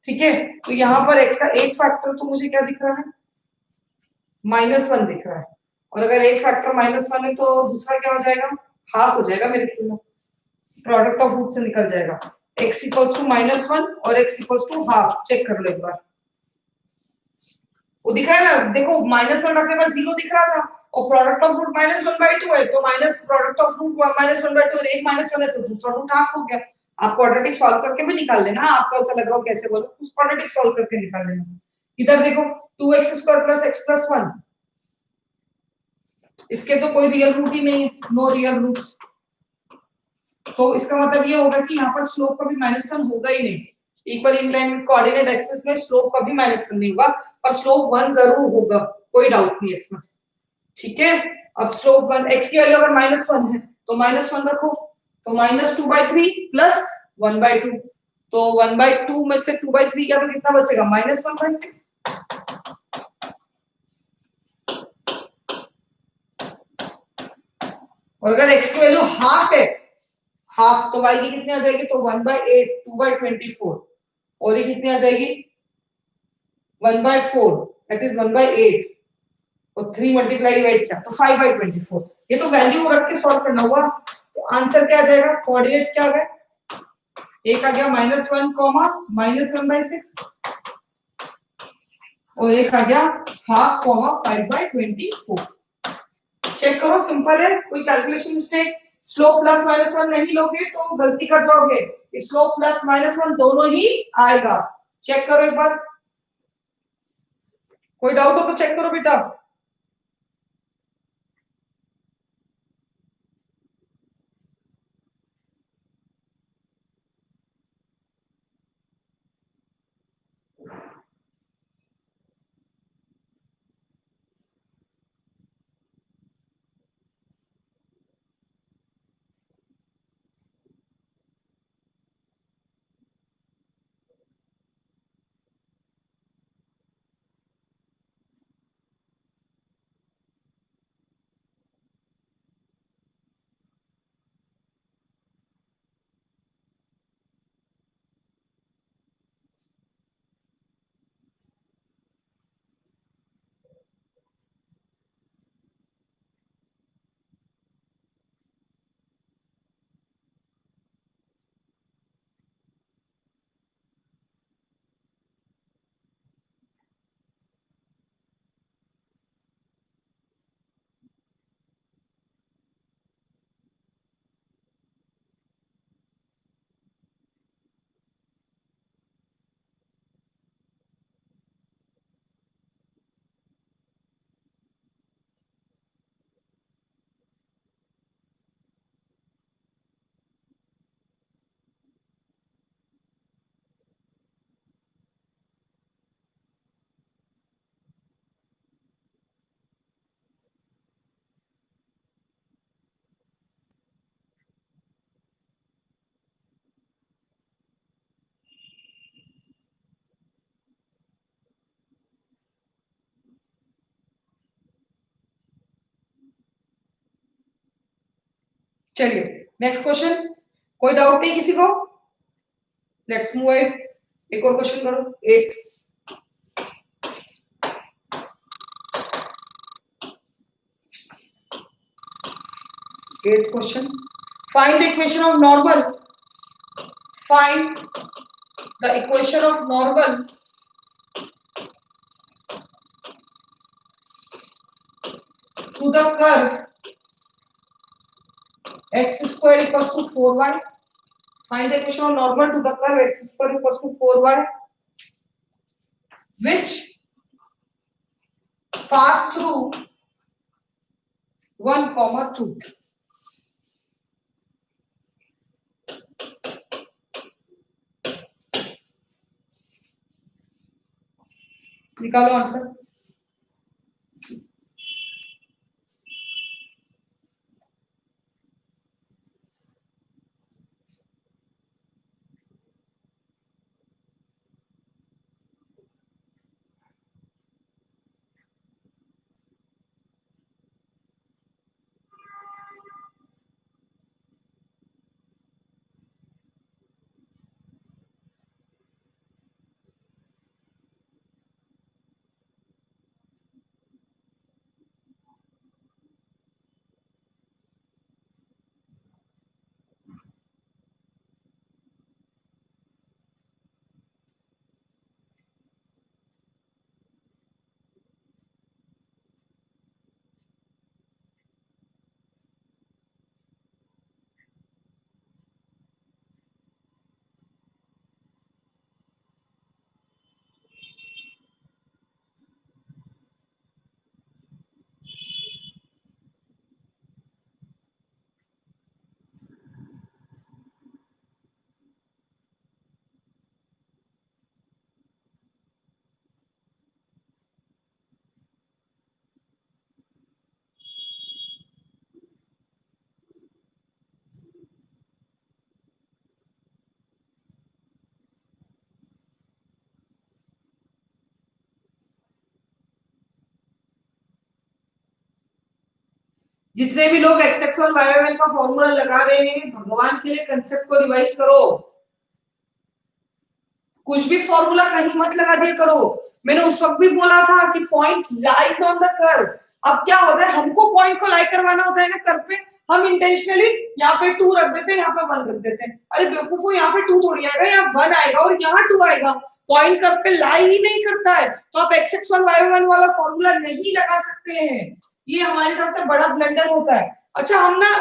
ठीक है। तो यहाँ पर x का एक फैक्टर तो मुझे क्या दिख रहा है? -1 दिख रहा है, और अगर एक फैक्टर -1 है तो दूसरा क्या हो जाएगा? हाफ हो जाएगा मेरे ख्याल में, प्रोडक्ट ऑफ रूट से निकल जाएगा, x इक्वल्स टू -1 और x equals to half, check कर लो एक बार, वो दिख रहा है ना, देखो -1 रखने पर 0 दिख रहा था, और प्रोडक्ट ऑफ रूट -1/2 है, तो माइनस प्रोडक्ट ऑफ रूट -1/2 और एक -1 है तो दूसरा रूट हाफ हो गया। आप क्वाड्रेटिक सॉल्व करके भी निकाल लेना, आपको ऐसा लग रहा हो कैसे बोलो, उस क्वाड्रेटिक सॉल्व करके निकाल लेना। इधर देखो 2x² + x + 1, इसके तो कोई रियल रूट ही नहीं है, नो रियल रूट्स, तो इसका मतलब ये होगा कि यहाँ पर स्लोप कभी -1 होगा ही नहीं, इक्वल इंक्लाइंड कोऑर्डिनेट एक्सिस में स्लोप कभी -1 नहीं होगा, और स्लोप 1 जरूर होगा, कोई डाउट नहीं इसमें, ठीक है। अब स्लोप 1, x की वैल्यू अगर -1 है तो -1 रखो, तो -2/3 प्लस 1/2, तो 1/2 में से 2/3 क्या तो कितना बचेगा? -1/6, और अगर x की वैल्यू हाफ है, हाफ, तो y की कितनी आ जाएगी? तो 1/8, 2/24, और ये कितनी आ जाएगी? 1/4, दैट इज 1/8, और 3 मल्टीप्लाई डिवाइड किया तो 5/24, ये तो वैल्यू रख के सॉल्व करना हुआ, तो आंसर क्या आ जाएगा? कोऑर्डिनेट्स क्या आ गए? एक आ गया -1, -1/6, और एक आ गया हाफ, 5/24, चेक करो, सिंपल है, कोई कैलकुलेशन मिस्टेक, स्लोप +-1 नहीं लोगे तो गलती कर जाओगे, स्लोप +-1 दोनों ही आएगा, चेक करो एक बार, कोई डाउट हो तो चेक करो बेटा। चलिए नेक्स्ट क्वेश्चन, कोई डाउट नहीं किसी को? लेट्स मूव इट, एक और क्वेश्चन करो। 8 question, find the equation of normal, find the equation of normal to the curve x square equals to 4y. Find the equation of normal to the curve x square equals to 4y, which pass through 1, 2. निकालो आंसर। जितने भी लोग x x one y y one का फॉर्मूला लगा रहे हैं, भगवान के लिए कंसेप्ट को रिवाइज करो। कुछ भी फॉर्मूला कहीं मत लगा दिया करो। मैंने उस वक्त भी बोला था कि point lies on the curve. अब क्या होता है, हमको पॉइंट को लाई करवाना होता है ना कर्व पे, हम इंटेंशनली यहाँ पे 2 रख देते हैं, यहाँ पे 1 रख देते हैं। अरे बेवकूफो, यहाँ पे 2 थोड़ी आएगा, यहाँ 1 आएगा और यहाँ 2 आएगा। पॉइंट कर्व पे लाई ही नहीं करता है, तो आप x x one y one वाला फॉर्मूला नहीं लगा सकते हैं। ये हमारी तरफ से बड़ा ब्लंडर होता है। अच्छा, हम ना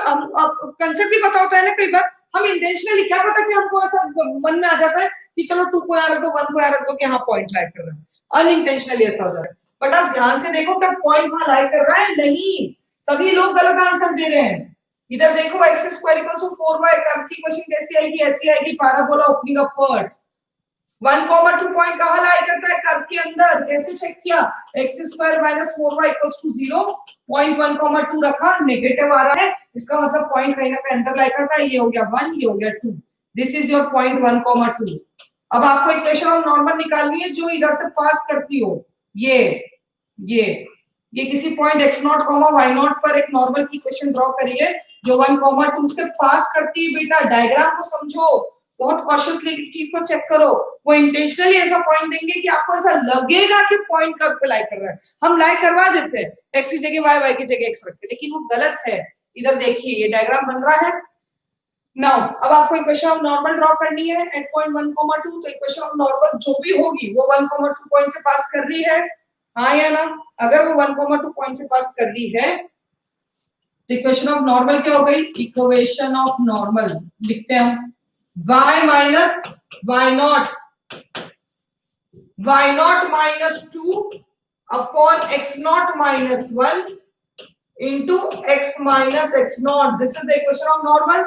कंसेप्ट भी पता होता है ना, कई बार हम इंटेंशनली, क्या पता कि हमको ऐसा मन में आ जाता है कि चलो 2 को यहाँ रख दो, 1 को यहाँ रख दो कि यहाँ पॉइंट लाई कर रहा है, अनइंटेंशनली ऐसा हो जाता है। बट आप ध्यान से देखो कि पॉइंट वहां लाई कर रहा है नहीं, सभी लोग गलत आंसर दे रहे हैं। इधर देखो x square equals to 4y, curve की इक्वेशन कैसी आएगी, ऐसी आएगी, पैराबोला ओपनिंग अपवर्ड्स। 1,2 पॉइंट कहां लाई करता है, कर्व के अंदर। कैसे चेक किया, x square minus 4y equals to 0, point 1,2 रखा, नेगेटिव आ रहा है, इसका मतलब पॉइंट कहीं ना कहीं अंदर लाई करता है। ये हो गया 1, ये हो गया 2, दिस इज योर पॉइंट 1,2। अब आपको इक्वेशन ऑफ नॉर्मल निकालनी है जो इधर से पास करती हो। ये किसी पॉइंट x0, y0 पर एक नॉर्मल की इक्वेशन ड्रॉ करिए जो 1,2 से पास करती है। बेटा डायग्राम को समझो, बहुत कॉशियसली चीज को चेक करो। वो इंटेंशनली ऐसा पॉइंट देंगे कि आपको ऐसा लगेगा कि पॉइंट कर्व पे लाई कर रहा है। हम लाई करवा देते हैं, x की जगह y, y की जगह x रखते हैं, लेकिन वो गलत है। इधर देखिए ये डायग्राम बन रहा है। नाउ अब आपको इक्वेशन ऑफ नॉर्मल ड्रॉ करनी है एट पॉइंट 1,2। तो इक्वेशन ऑफ नॉर्मल जो भी होगी वो 1,2 पॉइंट से पास कर रही है, हाँ या ना? अगर वो 1,2 पॉइंट से पास कर रही है तो इक्वेशन ऑफ नॉर्मल क्या हो गई, इक्वेशन ऑफ नॉर्मल लिखते हैं हम y minus y0 minus 2 upon x0 minus 1 into x minus x0। This is the equation of normal.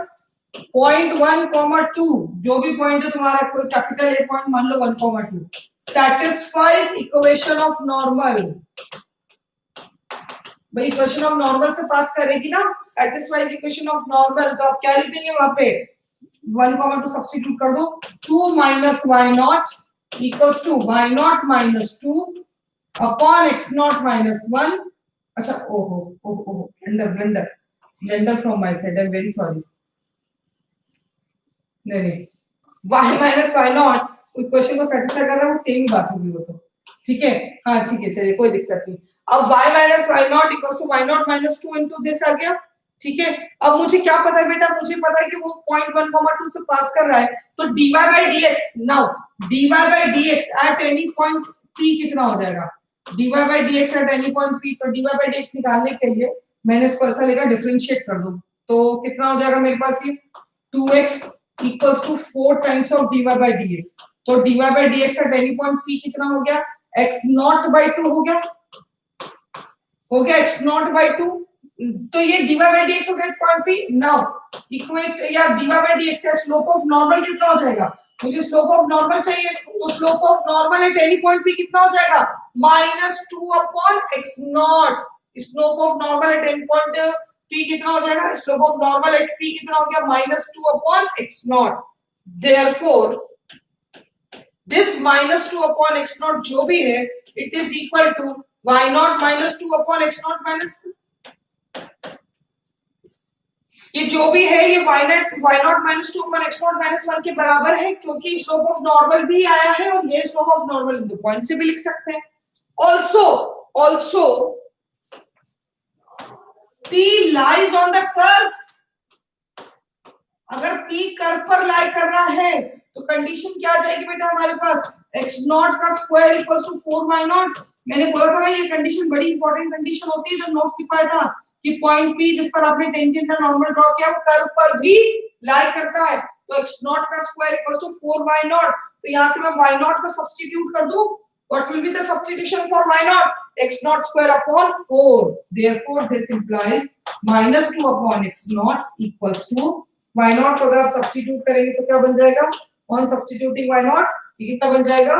Point 1,2 जो भी पॉइंट है तुम्हारा, कोई कैपिटल ए पॉइंट मान लो 1,2, satisfies इक्वेशन ऑफ नॉर्मल। भाई इक्वेशन ऑफ नॉर्मल से पास करेगी ना, satisfies इक्वेशन ऑफ नॉर्मल। तो आप क्या लिख देंगे वहां पे, 1,2 सब्स्टिट्यूट कर दो, 2 minus y0 equals to y0 minus 2 upon x0 minus 1। अच्छा ओहो blunder, blunder from my side, I am very sorry. नहीं नहीं, y minus y naught question को सेटिस्फाई कर रहा है, वो सेम ही बात होगी वो तो। ठीक है, हाँ ठीक है, चलिए कोई दिक्कत नहीं। अब y minus y naught equals to y naught minus 2 into this आ गया। ठीक है, अब मुझे क्या पता है बेटा, मुझे पता है कि वो पॉइंट 1,2 से पास कर रहा है, तो dy by dx, now dy by dx at any point p कितना हो जाएगा, dy by dx at any point p, तो dy by dx निकालने के लिए मैंने इसको ऐसा लिखा, डिफरेंशिएट कर दो, तो कितना हो जाएगा मेरे पास ये 2x equals to 4 times of dy by dx, तो dy by dx at any point p कितना हो गया, x naught by 2 हो गया, x naught by 2, तो ये dy by dx हो गया पॉइंट p। नाउ इक्वेशन या dy by dx का स्लोप ऑफ नॉर्मल कितना हो जाएगा, मुझे स्लोप ऑफ नॉर्मल चाहिए, तो slope of normal eight any point p कितना हो जाएगा, -2 अपॉन x not, slope of normal eight any point p कितना हो जाएगा, slope of normal eight p कितना हो गया, -2 अपॉन x नॉट। देयरफॉर दिस -2 अपॉन x नॉट जो भी है, it is equal to y naught -2 अपॉन x नॉट -2। ये जो भी है ये y नॉट -2 अपॉन x नॉट -1 के बराबर है, क्योंकि स्लोप ऑफ नॉर्मल भी आया है और ये slope of normal in the point से भी लिख सकते हैं। Also p lies on the curve, अगर p कर्व पर लाई कर रहा है तो कंडीशन क्या आ जाएगी बेटा हमारे पास, x नॉट का square equals to 4y naught. मैंने बोला था ना ये कंडीशन बड़ी इंपॉर्टेंट कंडीशन होती है, जो नोट्स लिखा था कि पॉइंट p जिस पर आपने टेंजेंट का नॉर्मल ड्रॉ किया वो कर्व पर भी लाई करता है, तो x नॉट का square equals to 4y naught, तो यहां से मैं y नॉट का सब्स्टिट्यूट कर दूं, what will be the substitution for y naught, x naught square upon 4, therefore this implies -2 upon x naught equals to y naught को अगर आप सब्स्टिट्यूट करेंगे तो क्या बन जाएगा, ऑन सब्स्टिट्यूटिंग y naught ये कितना बन जाएगा,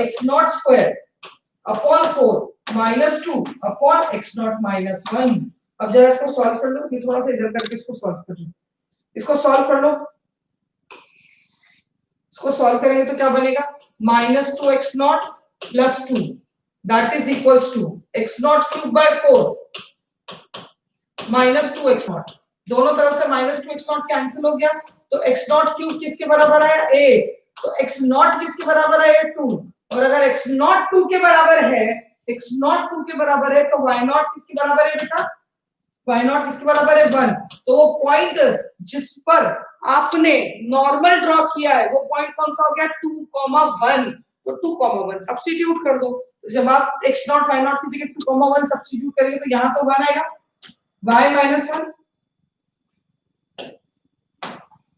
x naught square upon 4 -2 upon x naught -1। अब जरा इसको सॉल्व कर लो, ये थोड़ा सा इधर करके इसको सॉल्व कर लो, इसको सॉल्व कर लो, इसको सॉल्व करेंगे तो क्या बनेगा, -2x naught plus 2 that is equals to x naught cube by 4 minus 2x naught, दोनों तरफ से -2x naught कैंसिल हो गया, तो x naught क्यूब किसके बराबर है 8, तो x naught किसके बराबर है 2, और अगर x naught 2 के बराबर है, x naught 2 के बराबर है तो y naught किसके बराबर है बेटा, y naught किसके बराबर है 1, तो वो पॉइंट जिस पर आपने नॉर्मल ड्रॉ किया है वो पॉइंट कौन सा हो गया 2,1, तो 2,1 सब्स्टिट्यूट कर दो, तो जब आप x नॉट y नॉट की जगह 2,1 सब्स्टिट्यूट करेंगे तो यहां तो 1 आएगा, y minus 1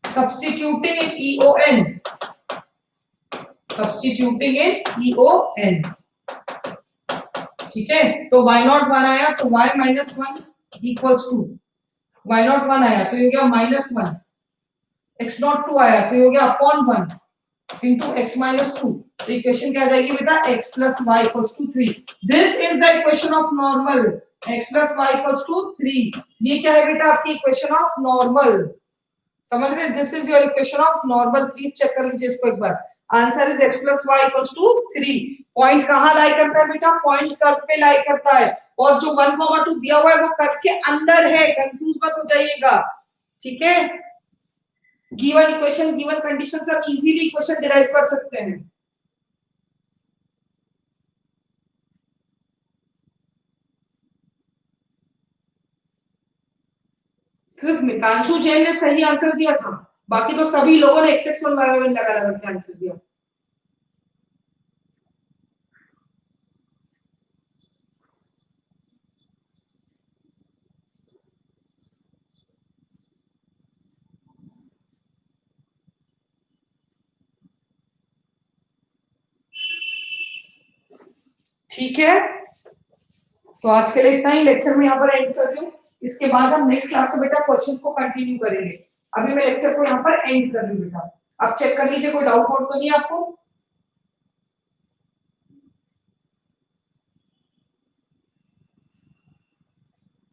substituting in EON, substituting in EON, ठीक है, तो y नॉट 1 आया तो y minus 1 equals to y not 1 आया तो ये हो गया -1, x नॉट 2 आया तो ये हो गया अपॉन 1 into x minus 2, तो इक्वेशन क्या आ जाएगी बेटा x plus y equals to 3, this is the equation of normal, x plus y equals to 3, ये क्या है बेटा आपकी इक्वेशन ऑफ नॉर्मल, समझ रहे, this is your equation of normal, please check कर लीजिए इसको एक बार, answer is x plus y equals to 3। Point कहां लाई करता है बेटा, पॉइंट कर्व पे लाई करता है, और जो 1,2 दिया हुआ है वो कर्व के अंदर है, कंफ्यूज मत हो जाइएगा, ठीक है, गिवन इक्वेशन गिवन कंडीशन से आप इजीली इक्वेशन डिराइव कर सकते हैं। सिर्फ मितांशु जैन ने सही आंसर दिया था, बाकी तो सभी लोगों ने x1 y1 लगा के आंसर दिया। ठीक है, तो आज के लिए इतना ही, लेक्चर में यहाँ पर एंड कर रही हूँ, इसके बाद हम नेक्स्ट क्लास में बेटा क्वेश्चंस को कंटिन्यू करेंगे, अभी मैं लेक्चर को यहाँ पर एंड कर रही हूँ बेटा, आप चेक कर लीजिए कोई डाउट तो नहीं आपको।